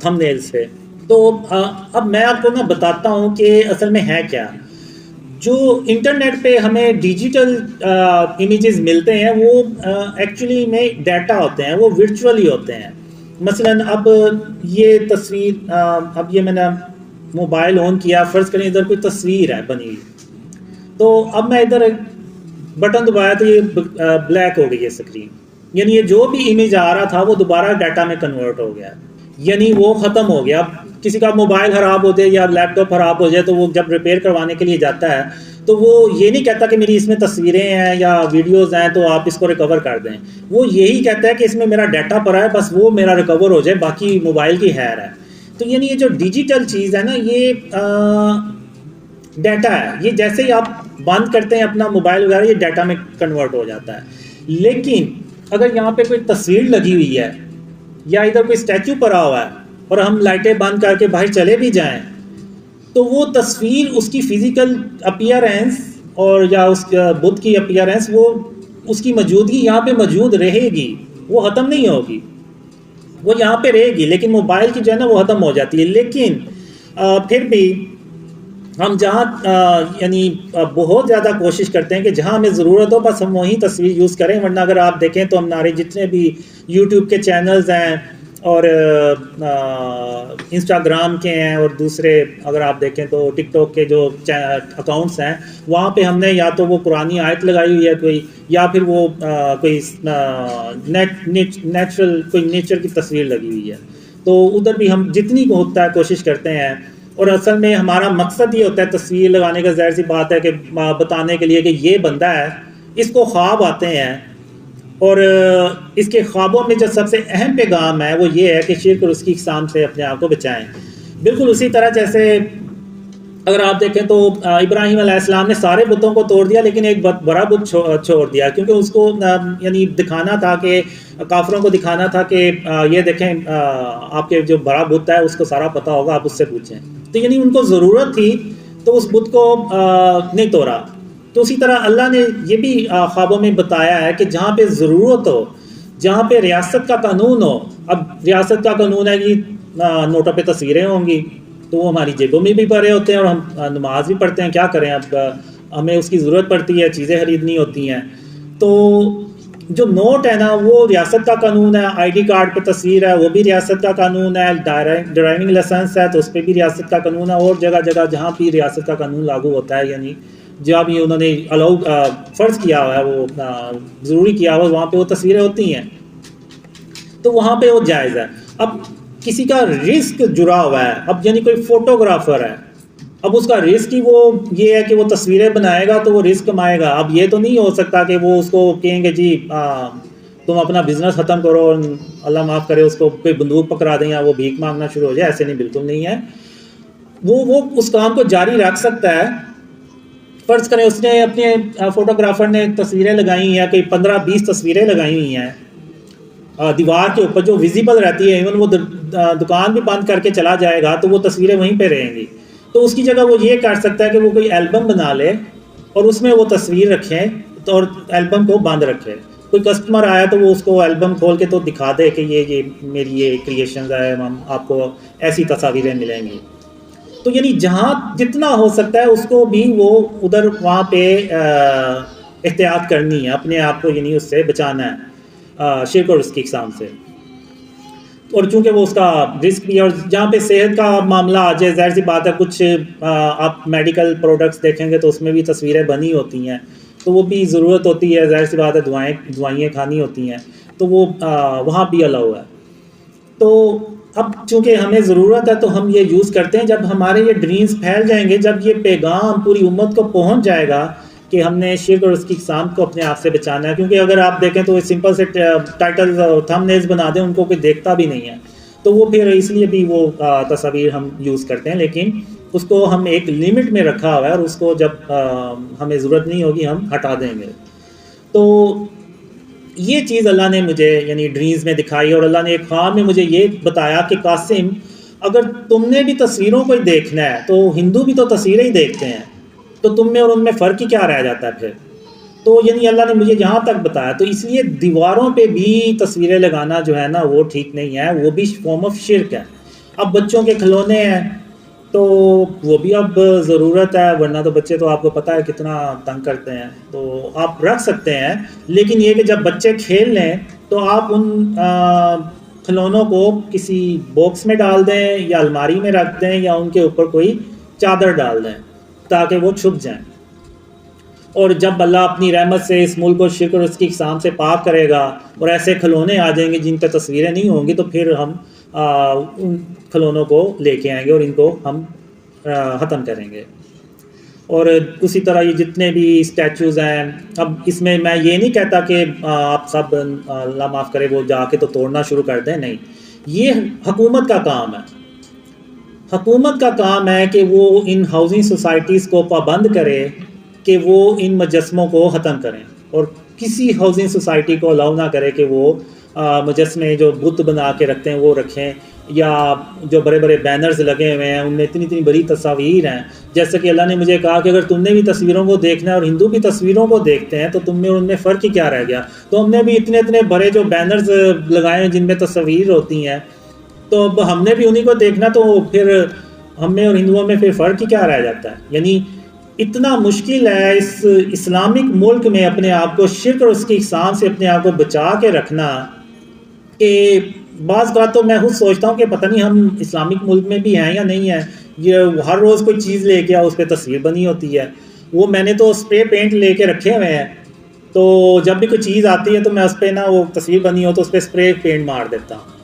تھم نیل سے. تو اب میں آپ کو نا بتاتا ہوں کہ اصل میں ہے کیا. جو انٹرنیٹ پہ ہمیں ڈیجیٹل امیجز ملتے ہیں وہ ایکچولی میں ڈیٹا ہوتے ہیں, وہ ورچولی ہوتے ہیں. مثلا اب یہ تصویر, اب یہ میں نے موبائل آن کیا, فرض کریں ادھر کوئی تصویر ہے بنی ہوئی, تو اب میں ادھر بٹن دبایا تو یہ بلیک ہو گئی ہے اسکرین, یعنی یہ جو بھی امیج آ رہا تھا وہ دوبارہ ڈیٹا میں کنورٹ ہو گیا, یعنی وہ ختم ہو گیا. کسی کا موبائل خراب ہو جائے یا لیپ ٹاپ خراب ہو جائے تو وہ جب ریپیئر کروانے کے لیے جاتا ہے تو وہ یہ نہیں کہتا کہ میری اس میں تصویریں ہیں یا ویڈیوز ہیں تو آپ اس کو ریکور کر دیں. وہ یہی کہتا ہے کہ اس میں میرا ڈیٹا پڑا ہے, بس وہ میرا ریکور ہو جائے, باقی موبائل کی خیر ہے. تو یعنی یہ جو ڈیجیٹل چیز ہے نا یہ ڈیٹا ہے, یہ جیسے ہی آپ بند کرتے ہیں اپنا موبائل وغیرہ یہ ڈیٹا میں کنورٹ ہو جاتا ہے. لیکن اگر یہاں پہ کوئی تصویر لگی ہوئی ہے یا ادھر کوئی اسٹیچو پڑا ہوا ہے اور ہم لائٹیں بند کر کے باہر چلے بھی جائیں تو وہ تصویر اس کی فزیکل اپیئرنس اور یا اس بت کی اپیئرنس وہ اس کی موجودگی یہاں پہ موجود رہے گی، وہ ختم نہیں ہوگی، وہ یہاں پہ رہے گی، لیکن موبائل کی جو ہے نا وہ ختم ہو جاتی ہے۔ لیکن پھر بھی ہم جہاں یعنی بہت زیادہ کوشش کرتے ہیں کہ جہاں ہمیں ضرورت ہو بس ہم وہیں تصویر یوز کریں، ورنہ اگر آپ دیکھیں تو ہمارے جتنے بھی یوٹیوب کے چینلز ہیں اور انسٹاگرام کے ہیں اور دوسرے اگر آپ دیکھیں تو ٹک ٹاک کے جو اکاؤنٹس ہیں، وہاں پہ ہم نے یا تو وہ قرآنی آیت لگائی ہوئی ہے کوئی، یا پھر وہ کوئی نیچرل کوئی نیچر کی تصویر لگی ہوئی ہے، تو ادھر بھی ہم جتنی کو ہوتا ہے کوشش کرتے ہیں۔ اور اصل میں ہمارا مقصد یہ ہوتا ہے تصویر لگانے کا، ظاہر سی بات ہے کہ بتانے کے لیے کہ یہ بندہ ہے، اس کو خواب آتے ہیں، اور اس کے خوابوں میں جو سب سے اہم پیغام ہے وہ یہ ہے کہ شرک اور اس کی اقسام سے اپنے آپ کو بچائیں۔ بالکل اسی طرح جیسے اگر آپ دیکھیں تو ابراہیم علیہ السلام نے سارے بتوں کو توڑ دیا، لیکن ایک بڑا بت چھوڑ دیا، کیونکہ اس کو یعنی دکھانا تھا کہ کافروں کو دکھانا تھا کہ یہ دیکھیں آپ کے جو بڑا بت ہے اس کو سارا پتہ ہوگا، آپ اس سے پوچھیں۔ تو یعنی ان کو ضرورت تھی تو اس بت کو نہیں توڑا۔ تو اسی طرح اللہ نے یہ بھی خوابوں میں بتایا ہے کہ جہاں پہ ضرورت ہو، جہاں پہ ریاست کا قانون ہو، اب ریاست کا قانون ہے کہ نوٹوں پہ تصویریں ہوں گی، تو وہ ہماری جیبوں میں بھی بھرے ہوتے ہیں اور ہم نماز بھی پڑھتے ہیں، کیا کریں، اب ہمیں اس کی ضرورت پڑتی ہے، چیزیں خریدنی ہوتی ہیں۔ تو جو نوٹ ہے نا وہ ریاست کا قانون ہے، آئی ڈی کارڈ پہ تصویر ہے وہ بھی ریاست کا قانون ہے، ڈرائیونگ لائسنس ہے تو اس پہ بھی ریاست کا قانون ہے، اور جگہ جگہ جہاں بھی ریاست کا قانون لاگو ہوتا ہے، یعنی جہاں بھی انہوں نے فرض کیا ہوا ہے، وہ ضروری کیا ہوا ہے، وہاں پہ وہ تصویریں ہوتی ہیں، تو وہاں پہ وہ جائز ہے۔ اب کسی کا رزق جڑا ہوا ہے، اب یعنی کوئی فوٹوگرافر ہے، اب اس کا رزق ہی وہ یہ ہے کہ وہ تصویریں بنائے گا تو وہ رزق کمائے گا۔ اب یہ تو نہیں ہو سکتا کہ وہ اس کو کہیں گے جی تم اپنا بزنس ختم کرو، اللہ معاف کرے اس کو کوئی بندوق پکڑا دیں یا وہ بھیک مانگنا شروع ہو جائے، ایسے نہیں، بالکل نہیں ہے۔ وہ اس کام کو جاری رکھ سکتا ہے۔ فرض کریں اس نے اپنے فوٹوگرافر نے تصویریں لگائی ہیں، کوئی 15-20 تصویریں لگائی ہوئی ہیں دیوار کے اوپر جو ویزیبل رہتی ہے، ایون وہ دکان بھی بند کر کے چلا جائے گا تو وہ تصویریں وہیں پہ رہیں گی، تو اس کی جگہ وہ یہ کر سکتا ہے کہ وہ کوئی البم بنا لے اور اس میں وہ تصویر رکھیں اور البم کو بند رکھے۔ کوئی کسٹمر آیا تو وہ اس کو البم کھول کے تو دکھا دے کہ یہ میری یہ کریشنز ہے، آپ کو ایسی تصاویریں ملیں گی۔ تو یعنی جہاں جتنا ہو سکتا ہے اس کو بھی وہ ادھر وہاں پہ احتیاط کرنی ہے، اپنے آپ کو یعنی اس سے بچانا ہے شرک اور اس کی اقسام سے۔ اور چونکہ وہ اس کا رسک بھی ہے، اور جہاں پہ صحت کا معاملہ آ جائے، ظاہر سی بات ہے کچھ آپ میڈیکل پروڈکٹس دیکھیں گے تو اس میں بھی تصویریں بنی ہوتی ہیں، تو وہ بھی ضرورت ہوتی ہے، ظاہر سی بات ہے دوائیں کھانی ہوتی ہیں، تو وہ وہاں بھی الاؤ ہے۔ تو اب چونکہ ہمیں ضرورت ہے تو ہم یہ یوز کرتے ہیں۔ جب ہمارے یہ ڈریمز پھیل جائیں گے، جب یہ پیغام پوری امت کو پہنچ جائے گا کہ ہم نے شرک اور اس کی اقسام کو اپنے آپ سے بچانا ہے، کیونکہ اگر آپ دیکھیں تو سمپل سے ٹائٹل اور تھم نیلز بنا دیں، ان کو کوئی دیکھتا بھی نہیں ہے، تو وہ پھر اس لیے بھی وہ تصاویر ہم یوز کرتے ہیں، لیکن اس کو ہم ایک لمٹ میں رکھا ہوا ہے، اور اس کو جب ہمیں ضرورت نہیں ہوگی ہم ہٹا دیں گے۔ تو یہ چیز اللہ نے مجھے یعنی ڈریمز میں دکھائی، اور اللہ نے ایک خواب میں مجھے یہ بتایا کہ قاسم اگر تم نے بھی تصویروں کو ہی دیکھنا ہے تو ہندو بھی تو تصویریں ہی دیکھتے ہیں، تو تم میں اور ان میں فرق ہی کیا رہ جاتا ہے پھر؟ تو یعنی اللہ نے مجھے یہاں تک بتایا، تو اس لیے دیواروں پہ بھی تصویریں لگانا جو ہے نا وہ ٹھیک نہیں ہے، وہ بھی فارم آف شرک ہے۔ اب بچوں کے کھلونے ہیں تو وہ بھی اب ضرورت ہے، ورنہ تو بچے تو آپ کو پتہ ہے کتنا تنگ کرتے ہیں، تو آپ رکھ سکتے ہیں، لیکن یہ کہ جب بچے کھیل لیں تو آپ ان کھلونوں کو کسی باکس میں ڈال دیں یا الماری میں رکھ دیں یا ان کے اوپر کوئی چادر ڈال دیں تاکہ وہ چھپ جائیں۔ اور جب اللہ اپنی رحمت سے اس ملک کو شرک اور اس کی اقسام سے پاک کرے گا اور ایسے کھلونے آ جائیں گے جن پہ تصویریں نہیں ہوں گی، تو پھر ہم ان کھلونوں کو لے کے آئیں گے اور ان کو ہم ختم کریں گے۔ اور اسی طرح یہ جتنے بھی اسٹیچوز ہیں، اب اس میں یہ نہیں کہتا کہ آپ سب اللہ معاف کرے وہ جا کے تو توڑنا شروع کر دیں، نہیں، یہ حکومت کا کام ہے۔ حکومت کا کام ہے کہ وہ ان ہاؤسنگ سوسائٹیز کو پابند کرے کہ وہ ان مجسموں کو ختم کریں، اور کسی ہاؤسنگ سوسائٹی کو الاؤ نہ کرے کہ وہ مجسمے جو بت بنا کے رکھتے ہیں وہ رکھیں، یا جو بڑے بڑے بینرز لگے ہوئے ہیں ان میں اتنی اتنی بڑی تصاویر ہیں. جیسے کہ اللہ نے مجھے کہا کہ اگر تم نے بھی تصویروں کو دیکھنا ہے اور ہندو بھی تصویروں کو دیکھتے ہیں تو تم میں ان میں فرق ہی کیا رہ گیا. تو ہم نے بھی اتنے اتنے بڑے جو بینرز لگائے ہیں جن میں تصویر ہوتی ہیں، تو اب ہم نے بھی انہیں کو دیکھنا، تو پھر ہم میں اور ہندوؤں میں پھر فرق ہی کیا رہ جاتا ہے. یعنی اتنا مشکل ہے اس اسلامک ملک میں اپنے آپ کو شرک اور اس کی اقسام سے اپنے آپ کو بچا کے رکھنا کہ بعض بات تو میں خود سوچتا ہوں کہ پتہ نہیں ہم اسلامک ملک میں بھی ہیں یا نہیں ہیں. یہ ہر روز کوئی چیز لے کے آؤ اس پہ تصویر بنی ہوتی ہے. وہ میں نے تو اسپرے پینٹ لے کے رکھے ہوئے ہیں، تو جب بھی کوئی چیز آتی ہے تو میں اس پہ نا وہ تصویر بنی ہو تو اس پہ اسپرے پینٹ مار دیتا ہوں.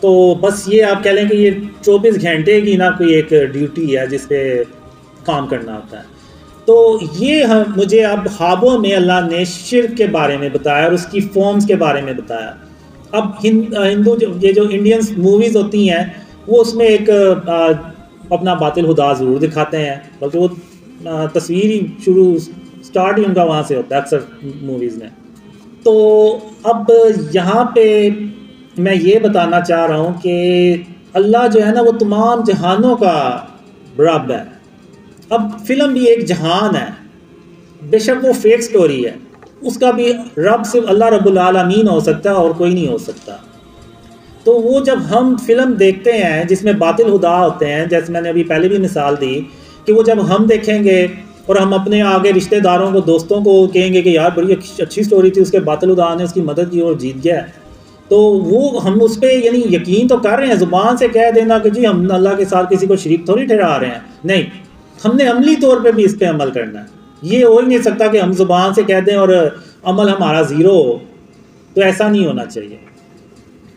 تو بس یہ آپ کہہ لیں کہ یہ 24 گھنٹے کی نا کوئی ایک ڈیوٹی ہے جس پہ کام کرنا ہوتا ہے. تو یہ مجھے اب خوابوں میں اللہ نے شرک کے بارے میں بتایا اور اس کی فارمز کے بارے میں بتایا. اب ہندو یہ جو انڈینس موویز ہوتی ہیں وہ اس میں ایک اپنا باطل خدا ضرور دکھاتے ہیں، بلکہ وہ تصویر ہی سٹارٹ ہی ان کا وہاں سے ہوتا ہے اکثر موویز میں. تو اب یہاں پہ میں یہ بتانا چاہ رہا ہوں کہ اللہ جو ہے نا وہ تمام جہانوں کا رب ہے. اب فلم بھی ایک جہان ہے، بے شک وہ فیک سٹوری ہے، اس کا بھی رب صرف اللہ رب العالمین ہو سکتا ہے اور کوئی نہیں ہو سکتا. تو وہ جب ہم فلم دیکھتے ہیں جس میں باطل خدا ہوتے ہیں، جیسے میں نے ابھی پہلے بھی مثال دی کہ وہ جب ہم دیکھیں گے اور ہم اپنے آگے رشتہ داروں کو دوستوں کو کہیں گے کہ یار بڑی اچھی سٹوری تھی، اس کے باطل خدا نے اس کی مدد کی اور جیت گیا ہے، تو وہ ہم اس پہ یعنی یقین تو کر رہے ہیں. زبان سے کہہ دینا کہ جی ہم اللہ کے ساتھ کسی کو شریک تھوڑی ٹھہرا رہے ہیں، نہیں، ہم نے عملی طور پہ بھی اس پہ عمل کرنا ہے. یہ ہو ہی نہیں سکتا کہ ہم زبان سے کہہ دیں اور عمل ہمارا زیرو ہو، تو ایسا نہیں ہونا چاہیے.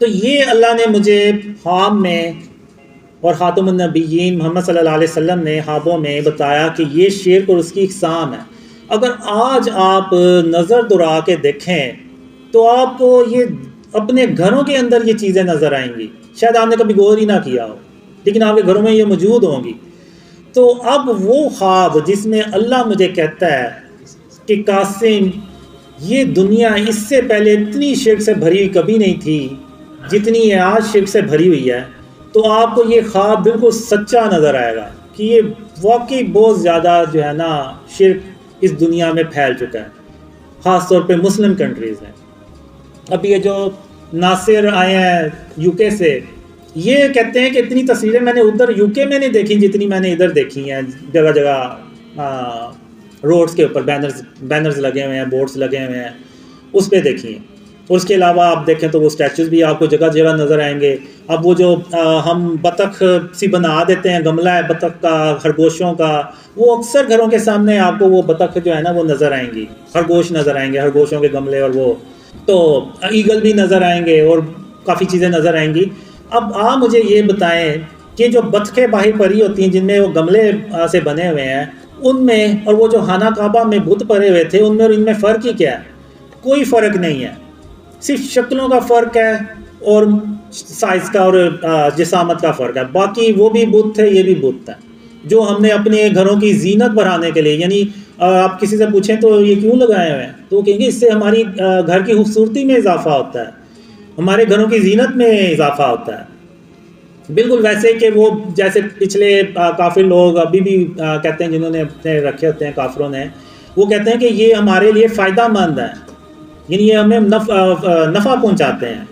تو یہ اللہ نے مجھے خواب میں اور خاتم النبیین محمد صلی اللہ علیہ وسلم نے خوابوں میں بتایا کہ یہ شرک اور اس کی اقسام ہے. اگر آج آپ نظر دوڑا کے دیکھیں تو آپ کو یہ اپنے گھروں کے اندر یہ چیزیں نظر آئیں گی. شاید آپ نے کبھی غور ہی نہ کیا ہو، لیکن آپ کے گھروں میں یہ موجود ہوں گی. تو اب وہ خواب جس میں اللہ مجھے کہتا ہے کہ قاسم یہ دنیا اس سے پہلے اتنی شرک سے بھری ہوئی کبھی نہیں تھی جتنی یہ آج شرک سے بھری ہوئی ہے، تو آپ کو یہ خواب بالکل سچا نظر آئے گا کہ یہ واقعی بہت زیادہ جو ہے نا شرک اس دنیا میں پھیل چکا ہے، خاص طور پہ مسلم کنٹریز ہیں. اب یہ جو ناصر آئے ہیں یو کے سے، یہ کہتے ہیں کہ اتنی تصویریں میں نے ادھر یو کے میں نہیں دیکھی جتنی میں نے ادھر دیکھی ہیں. جگہ جگہ روڈز کے اوپر بینرز لگے ہوئے ہیں، بورڈز لگے ہوئے ہیں، اس پہ دیکھی ہیں. اور اس کے علاوہ آپ دیکھیں تو وہ اسٹیچوز بھی آپ کو جگہ جگہ نظر آئیں گے. اب وہ جو ہم بطخ سی بنا دیتے ہیں، گملہ ہے بطخ کا، خرگوشوں کا، وہ اکثر گھروں کے سامنے آپ کو وہ بطخ جو ہے نا وہ نظر آئیں گی، خرگوش نظر آئیں گے، خرگوشوں کے گملے، اور وہ تو ایگل بھی نظر آئیں گے اور کافی چیزیں نظر آئیں گی. اب آپ مجھے یہ بتائیں کہ جو بطخیں باہر پری ہوتی ہیں جن میں وہ گملے سے بنے ہوئے ہیں، ان میں اور وہ جو خانہ کعبہ میں بت پڑے ہوئے تھے ان میں اور ان میں فرق ہی کیا ہے؟ کوئی فرق نہیں ہے، صرف شکلوں کا فرق ہے اور سائز کا اور جسامت کا فرق ہے. باقی وہ بھی بت تھے، یہ بھی بت ہے جو ہم نے اپنے گھروں کی زینت بڑھانے کے لیے، یعنی آپ کسی سے پوچھیں تو یہ کیوں لگائے ہوئے ہیں تو وہ کہیں گے اس سے ہماری گھر کی خوبصورتی میں اضافہ ہوتا ہے، ہمارے گھروں کی زینت میں اضافہ ہوتا ہے. بالکل ویسے کہ وہ جیسے پچھلے کافر لوگ ابھی بھی کہتے ہیں، جنہوں نے اپنے رکھے ہوتے ہیں کافروں نے، وہ کہتے ہیں کہ یہ ہمارے لیے فائدہ مند ہے، یعنی یہ ہمیں نفع پہنچاتے ہیں،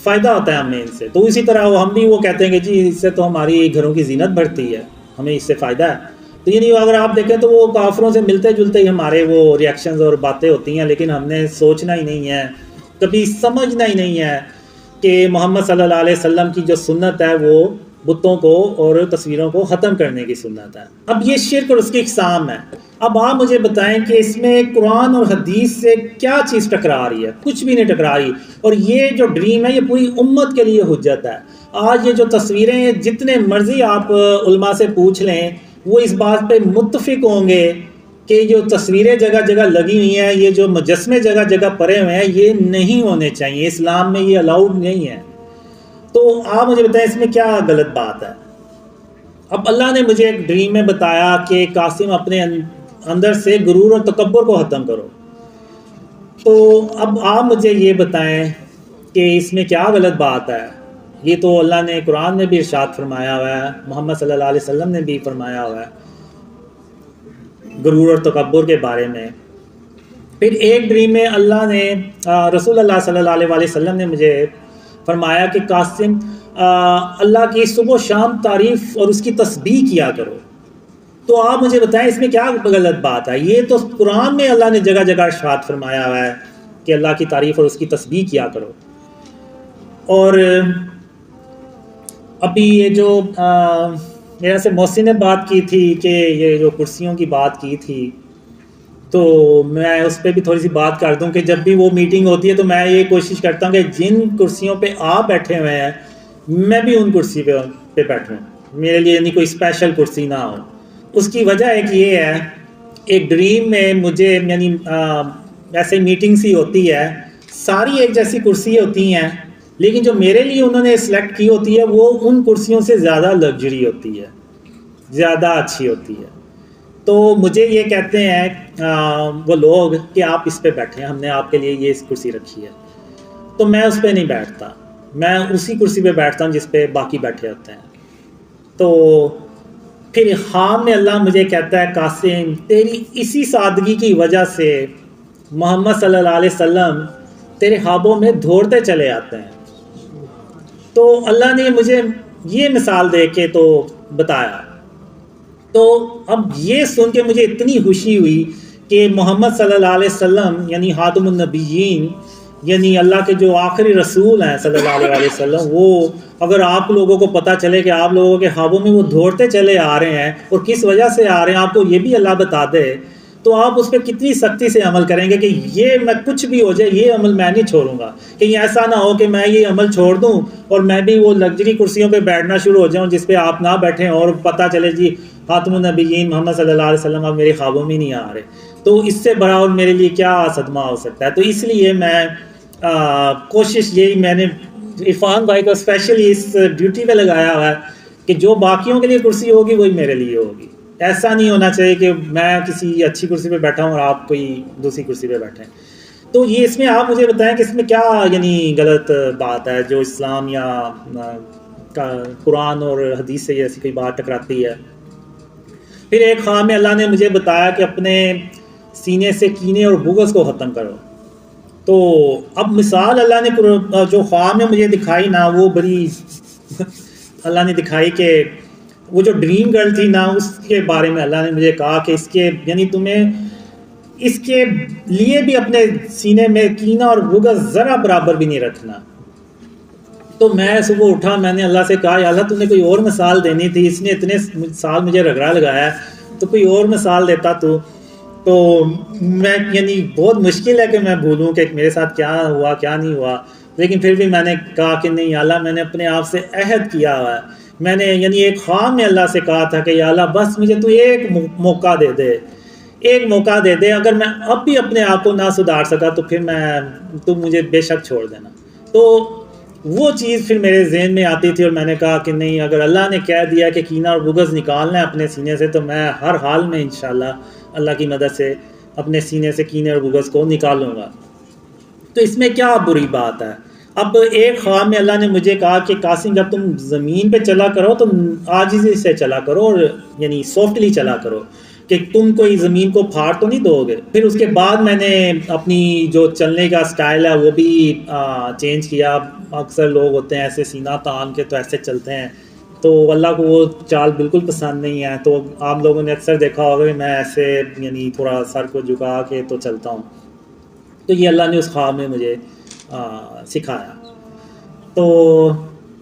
فائدہ ہوتا ہے ہمیں ان سے. تو اسی طرح ہم بھی وہ کہتے ہیں کہ جی اس سے تو ہماری گھروں کی زینت بڑھتی ہے، ہمیں اس سے فائدہ ہے. تو یعنی اگر آپ دیکھیں تو وہ کافروں سے ملتے جلتے ہی ہمارے وہ ریئیکشنز اور باتیں ہوتی ہیں، لیکن ہم نے سوچنا ہی نہیں ہے، کبھی سمجھنا ہی نہیں ہے کہ محمد صلی اللہ علیہ وسلم کی جو سنت ہے وہ بتوں کو اور تصویروں کو ختم کرنے کی سنت ہے. اب یہ شرک اور اس کی اقسام ہے. اب آپ مجھے بتائیں کہ اس میں قرآن اور حدیث سے کیا چیز ٹکرا رہی ہے؟ کچھ بھی نہیں ٹکرا رہی. اور یہ جو ڈریم ہے یہ پوری امت کے لیے حجت ہے. آج یہ جو تصویریں جتنے مرضی آپ علماء سے پوچھ لیں وہ اس بات پہ متفق ہوں گے کہ جو تصویریں جگہ جگہ لگی ہوئی ہیں، یہ جو مجسمے جگہ جگہ پڑے ہوئے ہیں، یہ نہیں ہونے چاہیے، اسلام میں یہ الاؤڈ نہیں ہے. تو آپ مجھے بتائیں اس میں کیا غلط بات ہے؟ اب اللہ نے مجھے ایک ڈریم میں بتایا کہ قاسم اپنے اندر سے غرور اور تکبر کو ختم کرو. تو اب آپ مجھے یہ بتائیں کہ اس میں کیا غلط بات ہے؟ یہ تو اللہ نے قرآن میں بھی ارشاد فرمایا ہوا ہے، محمد صلی اللہ علیہ وسلم نے بھی فرمایا ہوا ہے غرور اور تکبر کے بارے میں۔ پھر ایک ڈریم میں اللہ نے رسول اللہ صلی اللہ علیہ وسلم نے مجھے فرمایا کہ قاسم اللہ کی صبح و شام تعریف اور اس کی تسبیح کیا کرو۔ تو آپ مجھے بتائیں اس میں کیا غلط بات ہے؟ یہ تو قرآن میں اللہ نے جگہ جگہ ارشاد فرمایا ہوا ہے کہ اللہ کی تعریف اور اس کی تسبیح کیا کرو۔ اور ابھی یہ جو میرے سے محسن نے بات کی تھی کہ یہ جو کرسیوں کی بات کی تھی، تو میں اس پہ بھی تھوڑی سی بات کر دوں کہ جب بھی وہ میٹنگ ہوتی ہے تو میں یہ کوشش کرتا ہوں کہ جن کرسیوں پہ آپ بیٹھے ہوئے ہیں میں بھی ان کرسی پہ بیٹھوں، میرے لیے یعنی کوئی اسپیشل کرسی نہ ہو۔ اس کی وجہ ایک یہ ہے، ایک ڈریم میں مجھے یعنی ایسے میٹنگ سی ہوتی ہے، ساری ایک جیسی کرسی ہوتی ہیں، لیکن جو میرے لیے انہوں نے سلیکٹ کی ہوتی ہے وہ ان کرسیوں سے زیادہ لگژری ہوتی ہے، زیادہ اچھی ہوتی ہے۔ تو مجھے یہ کہتے ہیں وہ لوگ کہ آپ اس پہ بیٹھیں، ہم نے آپ کے لیے یہ کرسی رکھی ہے، تو میں اس پہ نہیں بیٹھتا، میں اسی کرسی پہ بیٹھتا ہوں جس پہ باقی بیٹھے ہوتے ہیں۔ تو پھر خواب میں اللہ مجھے کہتا ہے قاسم تیری اسی سادگی کی وجہ سے محمد صلی اللہ علیہ وسلم تیرے خوابوں میں دوڑتے چلے آتے ہیں۔ تو اللہ نے مجھے یہ مثال دے کے تو بتایا، تو اب یہ سن کے مجھے اتنی خوشی ہوئی کہ محمد صلی اللہ علیہ وسلم یعنی خاتم النبیین، یعنی اللہ کے جو آخری رسول ہیں صلی اللہ علیہ وسلم، وہ اگر آپ لوگوں کو پتہ چلے کہ آپ لوگوں کے خوابوں میں وہ دوڑتے چلے آ رہے ہیں اور کس وجہ سے آ رہے ہیں، آپ کو یہ بھی اللہ بتا دے، تو آپ اس پہ کتنی سختی سے عمل کریں گے کہ یہ میں کچھ بھی ہو جائے یہ عمل میں نہیں چھوڑوں گا، کہیں ایسا نہ ہو کہ میں یہ عمل چھوڑ دوں اور میں بھی وہ لگژری کرسیوں پہ بیٹھنا شروع ہو جاؤں جس پہ آپ نہ بیٹھیں اور پتہ چلے جی خاتم النبیین محمد صلی اللہ علیہ وسلم اب میرے خوابوں میں نہیں آ رہے، تو اس سے بڑا اور میرے لیے کیا صدمہ ہو سکتا ہے۔ تو اس لیے میں کوشش یہی میں نے عرفان بھائی کو اسپیشلی اس ڈیوٹی پہ لگایا ہوا ہے کہ جو باقیوں کے لیے کرسی ہوگی وہی میرے لیے ہوگی۔ ایسا نہیں ہونا چاہیے کہ میں کسی اچھی کرسی پہ بیٹھا ہوں اور آپ کوئی دوسری کرسی پہ بیٹھیں۔ تو یہ اس میں آپ مجھے بتائیں کہ اس میں کیا یعنی غلط بات ہے جو اسلام یا قرآن اور حدیث سے ایسی کوئی بات ٹکراتی ہے۔ پھر ایک خواب میں اللہ نے مجھے بتایا کہ اپنے سینے سے کینے اور بغض کو ختم کرو۔ تو اب مثال اللہ نے جو خواب میں مجھے دکھائی نا، وہ بڑی اللہ نے دکھائی کہ وہ جو ڈریم گرل تھی نا، اس کے بارے میں اللہ نے مجھے کہا کہ اس کے یعنی تمہیں اس کے لیے بھی اپنے سینے میں کینہ اور بغض ذرا برابر بھی نہیں رکھنا۔ تو میں صبح اٹھا، میں نے اللہ سے کہا یا اللہ تم نے کوئی اور مثال دینی تھی، اس نے اتنے سال مجھے رگڑا لگایا ہے تو کوئی اور مثال دیتا تو میں یعنی بہت مشکل ہے کہ میں بھولوں کہ میرے ساتھ کیا ہوا کیا نہیں ہوا، لیکن پھر بھی میں نے کہا کہ نہیں اللہ میں نے اپنے آپ سے عہد کیا ہوا ہے، میں نے یعنی ایک خواب میں اللہ سے کہا تھا کہ یا اللہ بس مجھے تو ایک موقع دے دے، ایک موقع دے دے، اگر میں اب بھی اپنے آپ کو نہ سدھار سکا تو پھر تم مجھے بے شک چھوڑ دینا۔ تو وہ چیز پھر میرے ذہن میں آتی تھی اور میں نے کہا کہ نہیں اگر اللہ نے کہہ دیا کہ کینہ اور بغض نکالنا ہے اپنے سینے سے تو میں ہر حال میں انشاءاللہ اللہ کی مدد سے اپنے سینے سے کینے اور بغض کو نکالوں گا۔ تو اس میں کیا بری بات ہے؟ اب ایک خواب میں اللہ نے مجھے کہا کہ قاسم جب تم زمین پہ چلا کرو تو عاجزی سے چلا کرو اور یعنی سافٹلی چلا کرو کہ تم کوئی زمین کو پھاڑ تو نہیں دو گے۔ پھر اس کے بعد میں نے اپنی جو چلنے کا سٹائل ہے وہ بھی چینج کیا۔ اکثر لوگ ہوتے ہیں ایسے سینہ تان کے تو ایسے چلتے ہیں، تو اللہ کو وہ چال بالکل پسند نہیں ہے، تو آپ لوگوں نے اکثر دیکھا ہوگا کہ میں ایسے یعنی تھوڑا سر کو جھکا کے تو چلتا ہوں۔ تو یہ اللہ نے اس خواب میں مجھے سکھایا۔ تو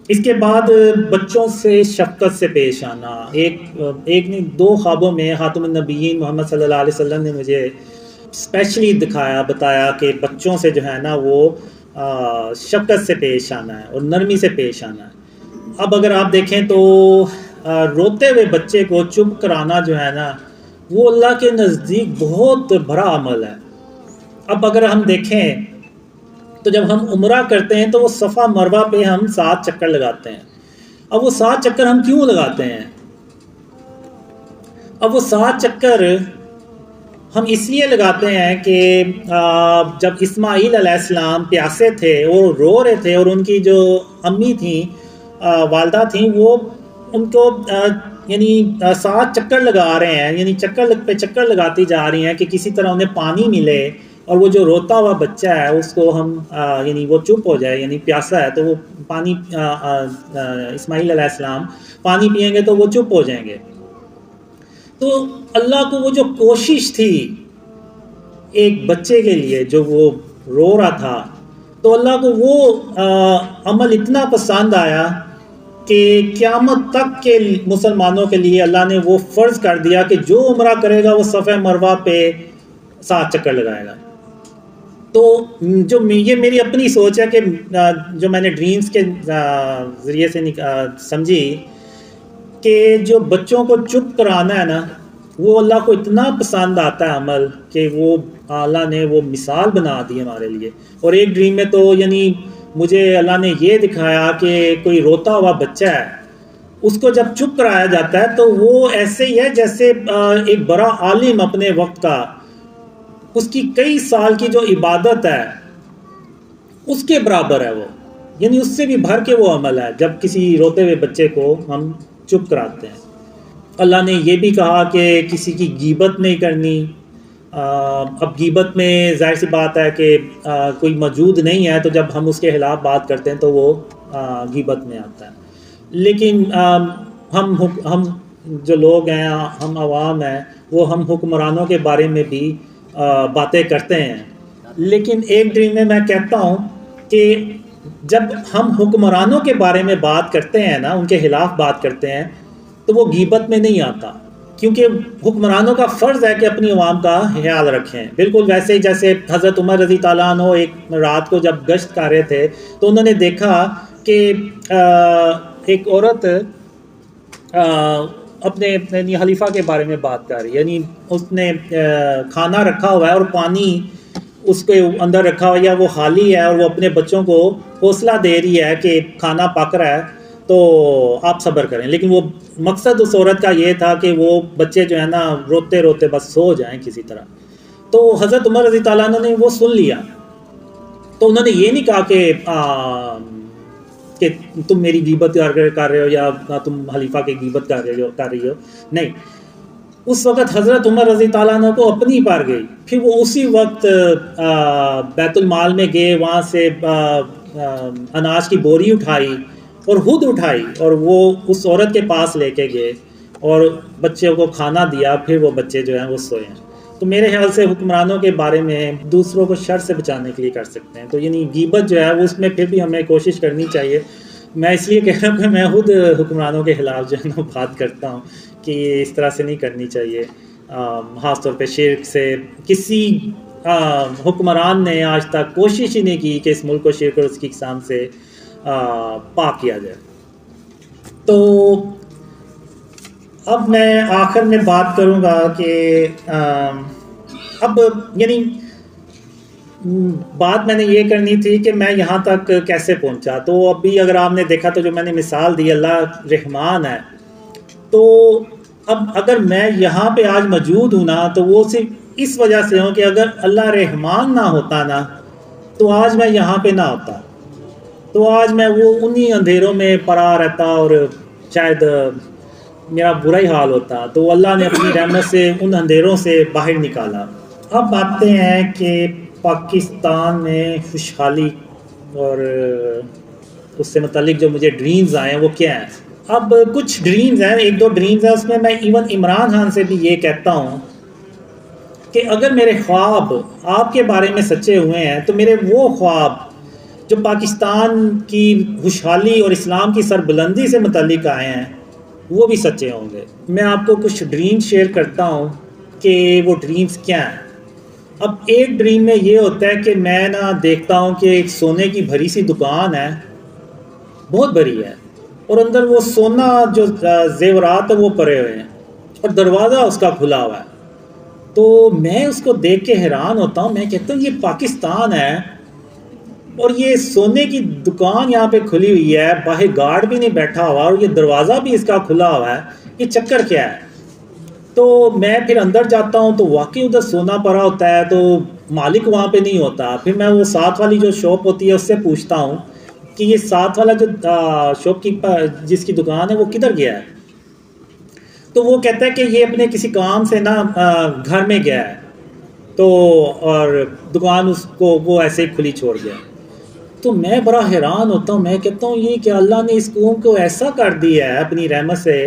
اس کے بعد بچوں سے شفقت سے پیش آنا، ایک نہیں دو خوابوں میں خاتم النبیین محمد صلی اللہ علیہ وسلم نے مجھے اسپیشلی بتایا کہ بچوں سے جو ہے نا وہ شفقت سے پیش آنا ہے اور نرمی سے پیش آنا ہے۔ اب اگر آپ دیکھیں تو روتے ہوئے بچے کو چپ کرانا جو ہے نا وہ اللہ کے نزدیک بہت بڑا عمل ہے۔ اب اگر ہم دیکھیں تو جب ہم عمرہ کرتے ہیں تو وہ صفا مروہ پہ ہم 7 چکر لگاتے ہیں۔ اب وہ 7 چکر ہم کیوں لگاتے ہیں؟ اب وہ 7 چکر ہم اس لیے لگاتے ہیں کہ جب اسماعیل علیہ السلام پیاسے تھے اور رو رہے تھے اور ان کی جو امی تھیں والدہ تھیں وہ ان کو یعنی 7 چکر لگا رہے ہیں، یعنی چکر پہ چکر لگاتی جا رہی ہیں کہ کسی طرح انہیں پانی ملے، اور وہ جو روتا ہوا بچہ ہے اس کو ہم یعنی وہ چپ ہو جائے، یعنی پیاسا ہے تو وہ پانی اسماعیل علیہ السلام پانی پئیں گے تو وہ چپ ہو جائیں گے۔ تو اللہ کو وہ جو کوشش تھی ایک بچے کے لیے جو وہ رو رہا تھا، تو اللہ کو وہ عمل اتنا پسند آیا کہ قیامت تک کے مسلمانوں کے لیے اللہ نے وہ فرض کر دیا کہ جو عمرہ کرے گا وہ صفحہ مروہ پہ 7 چکر لگائے گا۔ تو جو یہ میری اپنی سوچ ہے کہ جو میں نے ڈریمز کے ذریعے سے سمجھی کہ جو بچوں کو چپ کرانا ہے نا، وہ اللہ کو اتنا پسند آتا ہے عمل کہ وہ اللہ نے وہ مثال بنا دی ہمارے لیے۔ اور ایک ڈریم میں تو یعنی مجھے اللہ نے یہ دکھایا کہ کوئی روتا ہوا بچہ ہے، اس کو جب چپ کرایا جاتا ہے تو وہ ایسے ہی ہے جیسے ایک بڑا عالم اپنے وقت کا، اس کی کئی سال کی جو عبادت ہے اس کے برابر ہے وہ، یعنی اس سے بھی بھر کے وہ عمل ہے جب کسی روتے ہوئے بچے کو ہم چپ کراتے ہیں۔ اللہ نے یہ بھی کہا کہ کسی کی غیبت نہیں کرنی۔ اب غیبت میں ظاہر سی بات ہے کہ کوئی موجود نہیں ہے تو جب ہم اس کے خلاف بات کرتے ہیں تو وہ غیبت میں آتا ہے، لیکن ہم جو لوگ ہیں، ہم عوام ہیں، وہ ہم حکمرانوں کے بارے میں بھی باتیں کرتے ہیں۔ لیکن ایک ڈریم میں کہتا ہوں کہ جب ہم حکمرانوں کے بارے میں بات کرتے ہیں نا، ان کے خلاف بات کرتے ہیں، تو وہ غیبت میں نہیں آتا، کیونکہ حکمرانوں کا فرض ہے کہ اپنی عوام کا خیال رکھیں۔ بالکل ویسے ہی جیسے حضرت عمر رضی تعالیٰ عنہ ایک رات کو جب گشت کر رہے تھے تو انہوں نے دیکھا کہ ایک عورت اپنے خلیفہ کے بارے میں بات کر رہی ہے، یعنی اس نے کھانا رکھا ہوا ہے اور پانی اس کے اندر رکھا ہوا ہے، یا وہ خالی ہے، اور وہ اپنے بچوں کو حوصلہ دے رہی ہے کہ کھانا پک رہا ہے تو آپ صبر کریں، لیکن وہ مقصد اس عورت کا یہ تھا کہ وہ بچے جو ہے نا روتے روتے بس سو جائیں کسی طرح۔ تو حضرت عمر رضی تعالیٰ عنہ نے وہ سن لیا، تو انہوں نے یہ نہیں کہا کہ تم میری غیبت کر رہے ہو یا تم خلیفہ کی غیبت کر رہی ہو، نہیں، اس وقت حضرت عمر رضی تعالیٰ عنہ کو اپنی پر گئی، پھر وہ اسی وقت بیت المال میں گئے، وہاں سے اناج کی بوری اٹھائی اور خود اٹھائی اور وہ اس عورت کے پاس لے کے گئے اور بچوں کو کھانا دیا، پھر وہ بچے جو ہیں وہ سوئے ہیں۔ تو میرے خیال سے حکمرانوں کے بارے میں دوسروں کو شر سے بچانے کے لیے کر سکتے ہیں، تو یعنی غیبت جو ہے وہ اس میں پھر بھی ہمیں کوشش کرنی چاہیے۔ میں اس لیے کہہ رہا ہوں کہ میں خود حکمرانوں کے خلاف جو ہے نا بات کرتا ہوں کہ یہ اس طرح سے نہیں کرنی چاہیے، خاص طور پہ شرک سے۔ کسی حکمران نے آج تک کوشش ہی نہیں کی کہ اس ملک کو شرک اور اس کی اقسام سے پاک کیا جائے۔ تو اب میں آخر میں بات کروں گا کہ اب یعنی بات میں نے یہ کرنی تھی کہ میں یہاں تک کیسے پہنچا۔ تو ابھی اگر آپ نے دیکھا تو جو میں نے مثال دی، اللہ رحمان ہے، تو اب اگر میں یہاں پہ آج موجود ہوں نا تو وہ صرف اس وجہ سے ہوں کہ اگر اللہ رحمان نہ ہوتا نا تو آج میں یہاں پہ نہ ہوتا، تو آج میں وہ انہی اندھیروں میں پڑا رہتا اور شاید میرا برا ہی حال ہوتا۔ تو اللہ نے اپنی رحمت سے ان اندھیروں سے باہر نکالا۔ اب آتے ہیں کہ پاکستان میں خوشحالی اور اس سے متعلق جو مجھے ڈریمز آئے ہیں وہ کیا ہیں۔ اب کچھ ڈریمز ہیں، 1-2 ڈریمز ہیں، اس میں ایون عمران خان سے بھی یہ کہتا ہوں کہ اگر میرے خواب آپ کے بارے میں سچے ہوئے ہیں تو میرے وہ خواب جو پاکستان کی خوشحالی اور اسلام کی سربلندی سے متعلق آئے ہیں وہ بھی سچے ہوں گے۔ میں آپ کو کچھ ڈریم شیئر کرتا ہوں کہ وہ ڈریمز کیا ہیں۔ اب ایک ڈریم میں یہ ہوتا ہے کہ میں دیکھتا ہوں کہ ایک سونے کی بھری سی دکان ہے، بہت بڑی ہے، اور اندر وہ سونا جو زیورات ہیں وہ پڑے ہوئے ہیں اور دروازہ اس کا کھلا ہوا ہے۔ تو میں اس کو دیکھ کے حیران ہوتا ہوں، میں کہتا ہوں یہ پاکستان ہے اور یہ سونے کی دکان یہاں پہ کھلی ہوئی ہے، باہر گارڈ بھی نہیں بیٹھا ہوا اور یہ دروازہ بھی اس کا کھلا ہوا ہے، یہ چکر کیا ہے؟ تو میں پھر اندر جاتا ہوں تو واقعی ادھر سونا پڑا ہوتا ہے، تو مالک وہاں پہ نہیں ہوتا۔ پھر میں وہ ساتھ والی جو شاپ ہوتی ہے اس سے پوچھتا ہوں کہ یہ ساتھ والا جو شاپ کیپر جس کی دکان ہے وہ کدھر گیا ہے؟ تو وہ کہتا ہے کہ یہ اپنے کسی کام سے نا گھر میں گیا ہے، تو اور دکان اس کو وہ ایسے ہی کھلی چھوڑ گیا۔ تو میں بڑا حیران ہوتا ہوں، میں کہتا ہوں یہ کہ اللہ نے اس قوم کو ایسا کر دیا ہے اپنی رحمت سے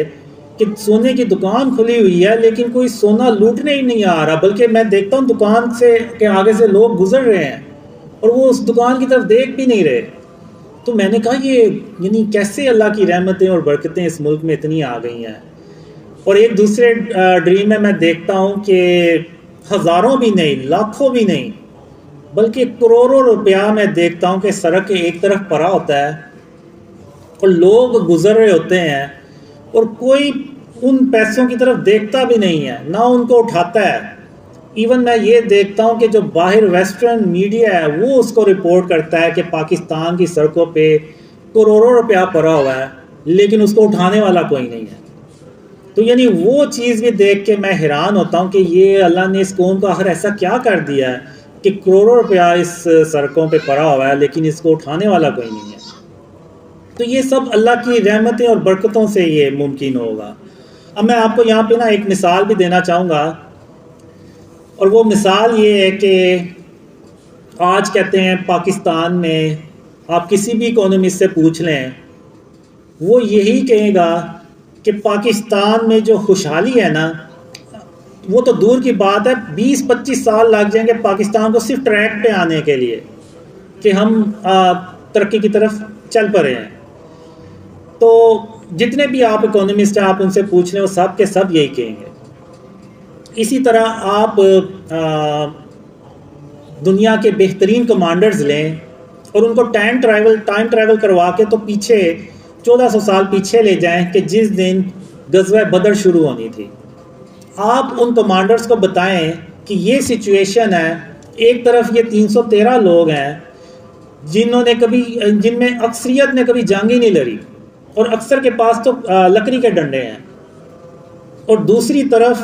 کہ سونے کی دکان کھلی ہوئی ہے لیکن کوئی سونا لوٹنے ہی نہیں آ رہا، بلکہ میں دیکھتا ہوں دکان سے کے آگے سے لوگ گزر رہے ہیں اور وہ اس دکان کی طرف دیکھ بھی نہیں رہے۔ تو میں نے کہا یہ یعنی کیسے اللہ کی رحمتیں اور برکتیں اس ملک میں اتنی آ گئی ہیں۔ اور ایک دوسرے ڈریم میں دیکھتا ہوں کہ ہزاروں بھی نہیں، لاکھوں بھی نہیں، بلکہ کروڑوں روپیہ میں دیکھتا ہوں کہ سڑک کے ایک طرف پڑا ہوتا ہے اور لوگ گزر رہے ہوتے ہیں اور کوئی ان پیسوں کی طرف دیکھتا بھی نہیں ہے، نہ ان کو اٹھاتا ہے۔ ایون میں یہ دیکھتا ہوں کہ جو باہر ویسٹرن میڈیا ہے وہ اس کو رپورٹ کرتا ہے کہ پاکستان کی سڑکوں پہ کروڑوں روپیہ پڑا ہوا ہے لیکن اس کو اٹھانے والا کوئی نہیں ہے۔ تو یعنی وہ چیز بھی دیکھ کے میں حیران ہوتا ہوں کہ یہ اللہ نے اس قوم کا آخر ایسا کیا کر دیا ہے کہ کروڑوں روپیہ اس سڑکوں پہ پڑا ہوا ہے لیکن اس کو اٹھانے والا کوئی نہیں ہے۔ تو یہ سب اللہ کی رحمتیں اور برکتوں سے یہ ممکن ہوگا۔ اب میں آپ کو یہاں پہ نا ایک مثال بھی دینا چاہوں گا، اور وہ مثال یہ ہے کہ آج کہتے ہیں پاکستان میں آپ کسی بھی اکانومسٹ سے پوچھ لیں، وہ یہی کہے گا کہ پاکستان میں جو خوشحالی ہے نا، وہ تو دور کی بات ہے، 20-25 سال لگ جائیں گے پاکستان کو صرف ٹریک پہ آنے کے لیے کہ ہم ترقی کی طرف چل پڑے ہیں۔ تو جتنے بھی آپ اکانومسٹ ہیں آپ ان سے پوچھ لیں، وہ سب کے سب یہی کہیں گے۔ اسی طرح آپ دنیا کے بہترین کمانڈرز لیں اور ان کو ٹائم ٹریول کروا کے تو پیچھے 1400 سال پیچھے لے جائیں کہ جس دن غزوہ بدر شروع ہونی تھی۔ آپ ان کمانڈرز کو بتائیں کہ یہ سچویشن ہے، ایک طرف یہ 313 لوگ ہیں جن میں اکثریت نے کبھی جنگ ہی نہیں لڑی اور اکثر کے پاس تو لکڑی کے ڈنڈے ہیں، اور دوسری طرف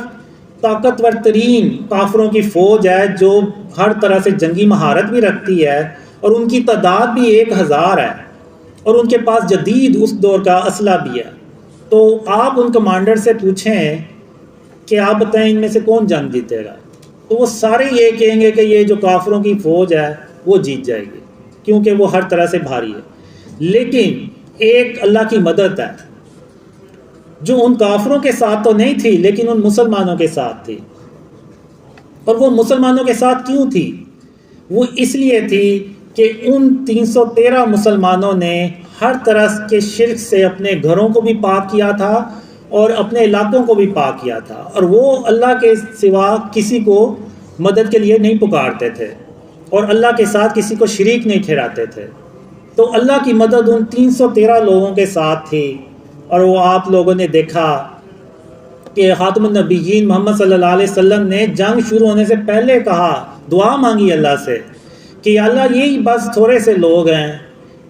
طاقتور ترین کافروں کی فوج ہے جو ہر طرح سے جنگی مہارت بھی رکھتی ہے اور ان کی تعداد بھی 1000 ہے اور ان کے پاس جدید اس دور کا اسلحہ بھی ہے۔ تو آپ ان کمانڈر سے پوچھیں کہ آپ بتائیں ان میں سے کون جنگ جیتے گا، تو وہ سارے یہ کہیں گے کہ یہ جو کافروں کی فوج ہے وہ جیت جائے گی کیونکہ وہ ہر طرح سے بھاری ہے۔ لیکن ایک اللہ کی مدد ہے جو ان کافروں کے ساتھ تو نہیں تھی لیکن ان مسلمانوں کے ساتھ تھی۔ اور وہ مسلمانوں کے ساتھ کیوں تھی؟ وہ اس لیے تھی کہ ان 313 مسلمانوں نے ہر طرح کے شرک سے اپنے گھروں کو بھی پاک کیا تھا اور اپنے علاقوں کو بھی پاک کیا تھا، اور وہ اللہ کے سوا کسی کو مدد کے لیے نہیں پکارتے تھے اور اللہ کے ساتھ کسی کو شریک نہیں ٹھہراتے تھے۔ تو اللہ کی مدد ان 313 لوگوں کے ساتھ تھی، اور وہ آپ لوگوں نے دیکھا کہ خاتم النبیین محمد صلی اللہ علیہ وسلم نے جنگ شروع ہونے سے پہلے کہا، دعا مانگی اللہ سے کہ اللہ یہی بس تھوڑے سے لوگ ہیں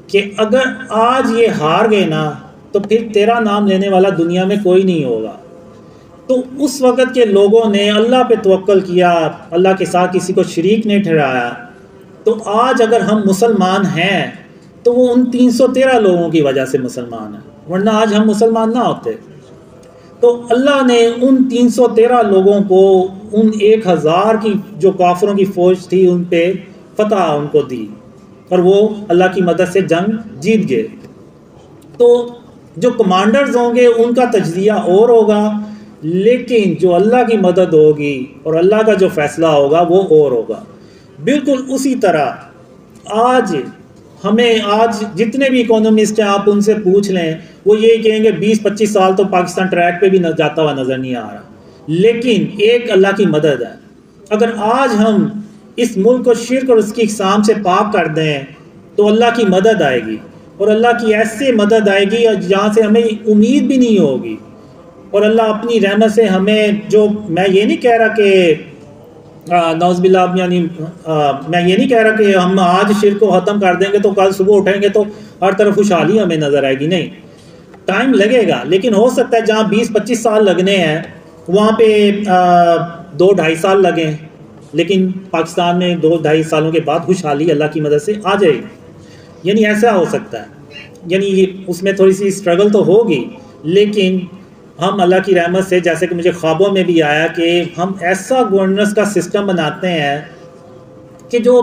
کہ اگر آج یہ ہار گئے نا تو پھر تیرا نام لینے والا دنیا میں کوئی نہیں ہوگا۔ تو اس وقت کے لوگوں نے اللہ پہ توکل کیا، اللہ کے ساتھ کسی کو شریک نہیں ٹھہرایا۔ تو آج اگر ہم مسلمان ہیں تو وہ ان 313 لوگوں کی وجہ سے مسلمان ہیں، ورنہ آج ہم مسلمان نہ ہوتے۔ تو اللہ نے ان 313 لوگوں کو ان 1000 کی جو کافروں کی فوج تھی ان پہ فتح ان کو دی، اور وہ اللہ کی مدد سے جنگ جیت گئے۔ تو جو کمانڈرز ہوں گے ان کا تجزیہ اور ہوگا، لیکن جو اللہ کی مدد ہوگی اور اللہ کا جو فیصلہ ہوگا وہ اور ہوگا۔ بالکل اسی طرح آج جتنے بھی اکانومسٹ ہیں آپ ان سے پوچھ لیں، وہ یہی کہیں گے 20-25 سال تو پاکستان ٹریک پہ بھی جاتا ہوا نظر نہیں آ رہا، لیکن ایک اللہ کی مدد ہے۔ اگر آج ہم اس ملک کو شرک اور اس کی اقسام سے پاک کر دیں تو اللہ کی مدد آئے گی، اور اللہ کی ایسے مدد آئے گی جہاں سے ہمیں امید بھی نہیں ہوگی، اور اللہ اپنی رحمت سے ہمیں جو میں یہ نہیں کہہ رہا کہ نعوذ باللہ، یعنی میں یہ نہیں کہہ رہا کہ ہم آج شرک کو ختم کر دیں گے تو کل صبح اٹھیں گے تو ہر طرف خوشحالی ہمیں نظر آئے گی، نہیں، ٹائم لگے گا۔ لیکن ہو سکتا ہے جہاں 20-25 سال لگنے ہیں وہاں پہ 2-2.5 سال لگیں، لیکن پاکستان میں 2-2.5 سالوں کے بعد خوشحالی اللہ کی مدد سے آ جائے گی۔ یعنی ایسا ہو سکتا ہے، یعنی اس میں تھوڑی سی اسٹرگل تو ہوگی، لیکن ہم اللہ کی رحمت سے، جیسے کہ مجھے خوابوں میں بھی آیا کہ ہم ایسا گورننس کا سسٹم بناتے ہیں کہ جو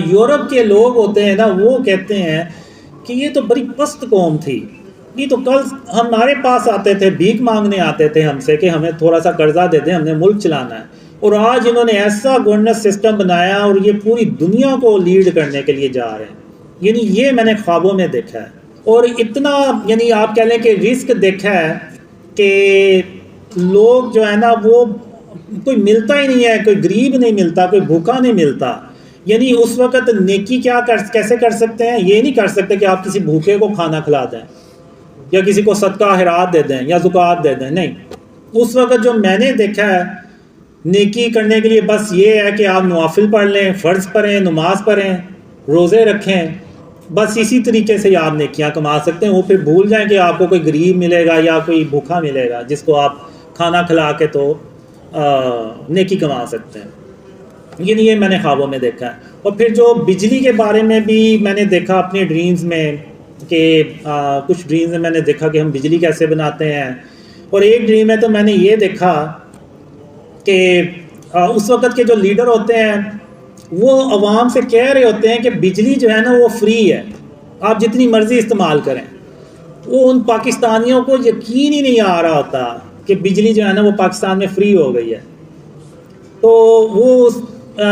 یورپ کے لوگ ہوتے ہیں نا، وہ کہتے ہیں کہ یہ تو بڑی پست قوم تھی، یہ تو کل ہمارے پاس آتے تھے، بھیک مانگنے آتے تھے ہم سے کہ ہمیں تھوڑا سا قرضہ دے دیں، ہم نے ملک چلانا ہے، اور آج انہوں نے ایسا گورننس سسٹم بنایا اور یہ پوری دنیا کو لیڈ کرنے کے لیے جا رہے ہیں۔ یعنی یہ میں نے خوابوں میں دیکھا ہے، اور اتنا یعنی آپ کہہ لیں کہ رسک دیکھا ہے کہ لوگ جو ہے نا وہ کوئی ملتا ہی نہیں ہے، کوئی غریب نہیں ملتا، کوئی بھوکا نہیں ملتا۔ یعنی اس وقت نیکی کیسے کر سکتے ہیں؟ یہ نہیں کر سکتے کہ آپ کسی بھوکے کو کھانا کھلا دیں یا کسی کو صدقہ خیرات دے دیں یا زکوٰۃ دے دیں، نہیں۔ اس وقت جو میں نے دیکھا ہے نیکی کرنے کے لیے بس یہ ہے کہ آپ نوافل پڑھ لیں، فرض پڑھیں، نماز پڑھیں، روزے رکھیں، بس اسی طریقے سے آپ نیکیاں کما سکتے ہیں۔ وہ پھر بھول جائیں کہ آپ کو کوئی غریب ملے گا یا کوئی بھوکا ملے گا جس کو آپ کھانا کھلا کے تو نیکی کما سکتے ہیں۔ یعنی یہ میں نے خوابوں میں دیکھا ہے۔ اور پھر جو بجلی کے بارے میں بھی میں نے دیکھا اپنے ڈریمز میں کہ کچھ ڈریمز میں میں نے دیکھا کہ ہم بجلی کیسے بناتے ہیں، اور ایک ڈریم میں تو میں نے یہ دیکھا کہ اس وقت کے جو لیڈر ہوتے ہیں وہ عوام سے کہہ رہے ہوتے ہیں کہ بجلی جو ہے نا وہ فری ہے، آپ جتنی مرضی استعمال کریں۔ وہ ان پاکستانیوں کو یقین ہی نہیں آ رہا ہوتا کہ بجلی جو ہے نا وہ پاکستان میں فری ہو گئی ہے، تو وہ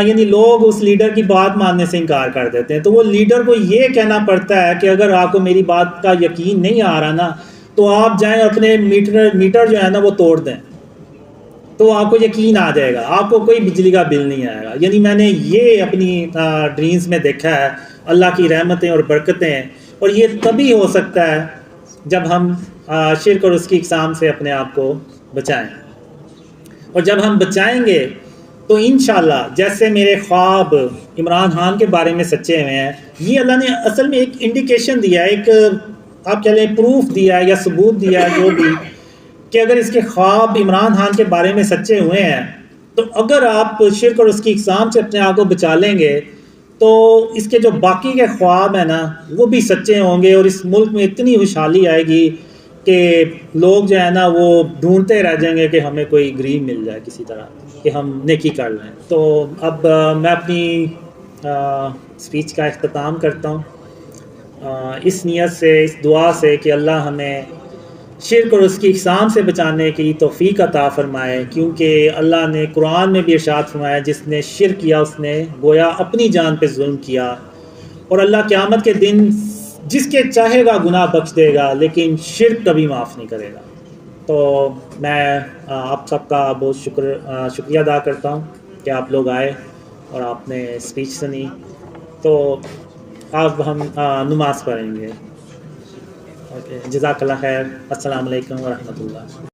یعنی لوگ اس لیڈر کی بات ماننے سے انکار کر دیتے ہیں۔ تو وہ لیڈر کو یہ کہنا پڑتا ہے کہ اگر آپ کو میری بات کا یقین نہیں آ رہا نا تو آپ جائیں اپنے میٹر جو ہے نا وہ توڑ دیں، تو آپ کو یقین آ جائے گا، آپ کو کوئی بجلی کا بل نہیں آئے گا۔ یعنی میں نے یہ اپنی ڈریمز میں دیکھا ہے، اللہ کی رحمتیں اور برکتیں، اور یہ تبھی ہو سکتا ہے جب ہم شرک اور اس کی اقسام سے اپنے آپ کو بچائیں، اور جب ہم بچائیں گے تو انشاءاللہ جیسے میرے خواب عمران خان کے بارے میں سچے ہوئے ہیں، یہ اللہ نے اصل میں ایک انڈیکیشن دیا ہے، ایک آپ کہہ لیں پروف دیا ہے یا ثبوت دیا ہے جو بھی، کہ اگر اس کے خواب عمران خان کے بارے میں سچے ہوئے ہیں تو اگر آپ شرک اور اس کی اقسام سے اپنے آپ کو بچا لیں گے تو اس کے جو باقی کے خواب ہیں نا وہ بھی سچے ہوں گے، اور اس ملک میں اتنی خوشحالی آئے گی کہ لوگ جو ہے نا وہ ڈھونڈتے رہ جائیں گے کہ ہمیں کوئی غریب مل جائے کسی طرح کہ ہم نیکی کر لیں۔ تو اب میں اپنی اسپیچ کا اختتام کرتا ہوں اس نیت سے، اس دعا سے کہ اللہ ہمیں شرک اور اس کی اقسام سے بچانے کی توفیق عطا فرمائے، کیونکہ اللہ نے قرآن میں بھی ارشاد فرمایا جس نے شرک کیا اس نے گویا اپنی جان پہ ظلم کیا، اور اللہ قیامت کے دن جس کے چاہے گا گناہ بخش دے گا لیکن شرک کبھی معاف نہیں کرے گا۔ تو میں آپ سب کا بہت شکریہ ادا کرتا ہوں کہ آپ لوگ آئے اور آپ نے اسپیچ سنی۔ تو اب ہم نماز پڑھیں گے۔ جزاک اللہ خیر۔ السلام علیکم ورحمۃ اللہ۔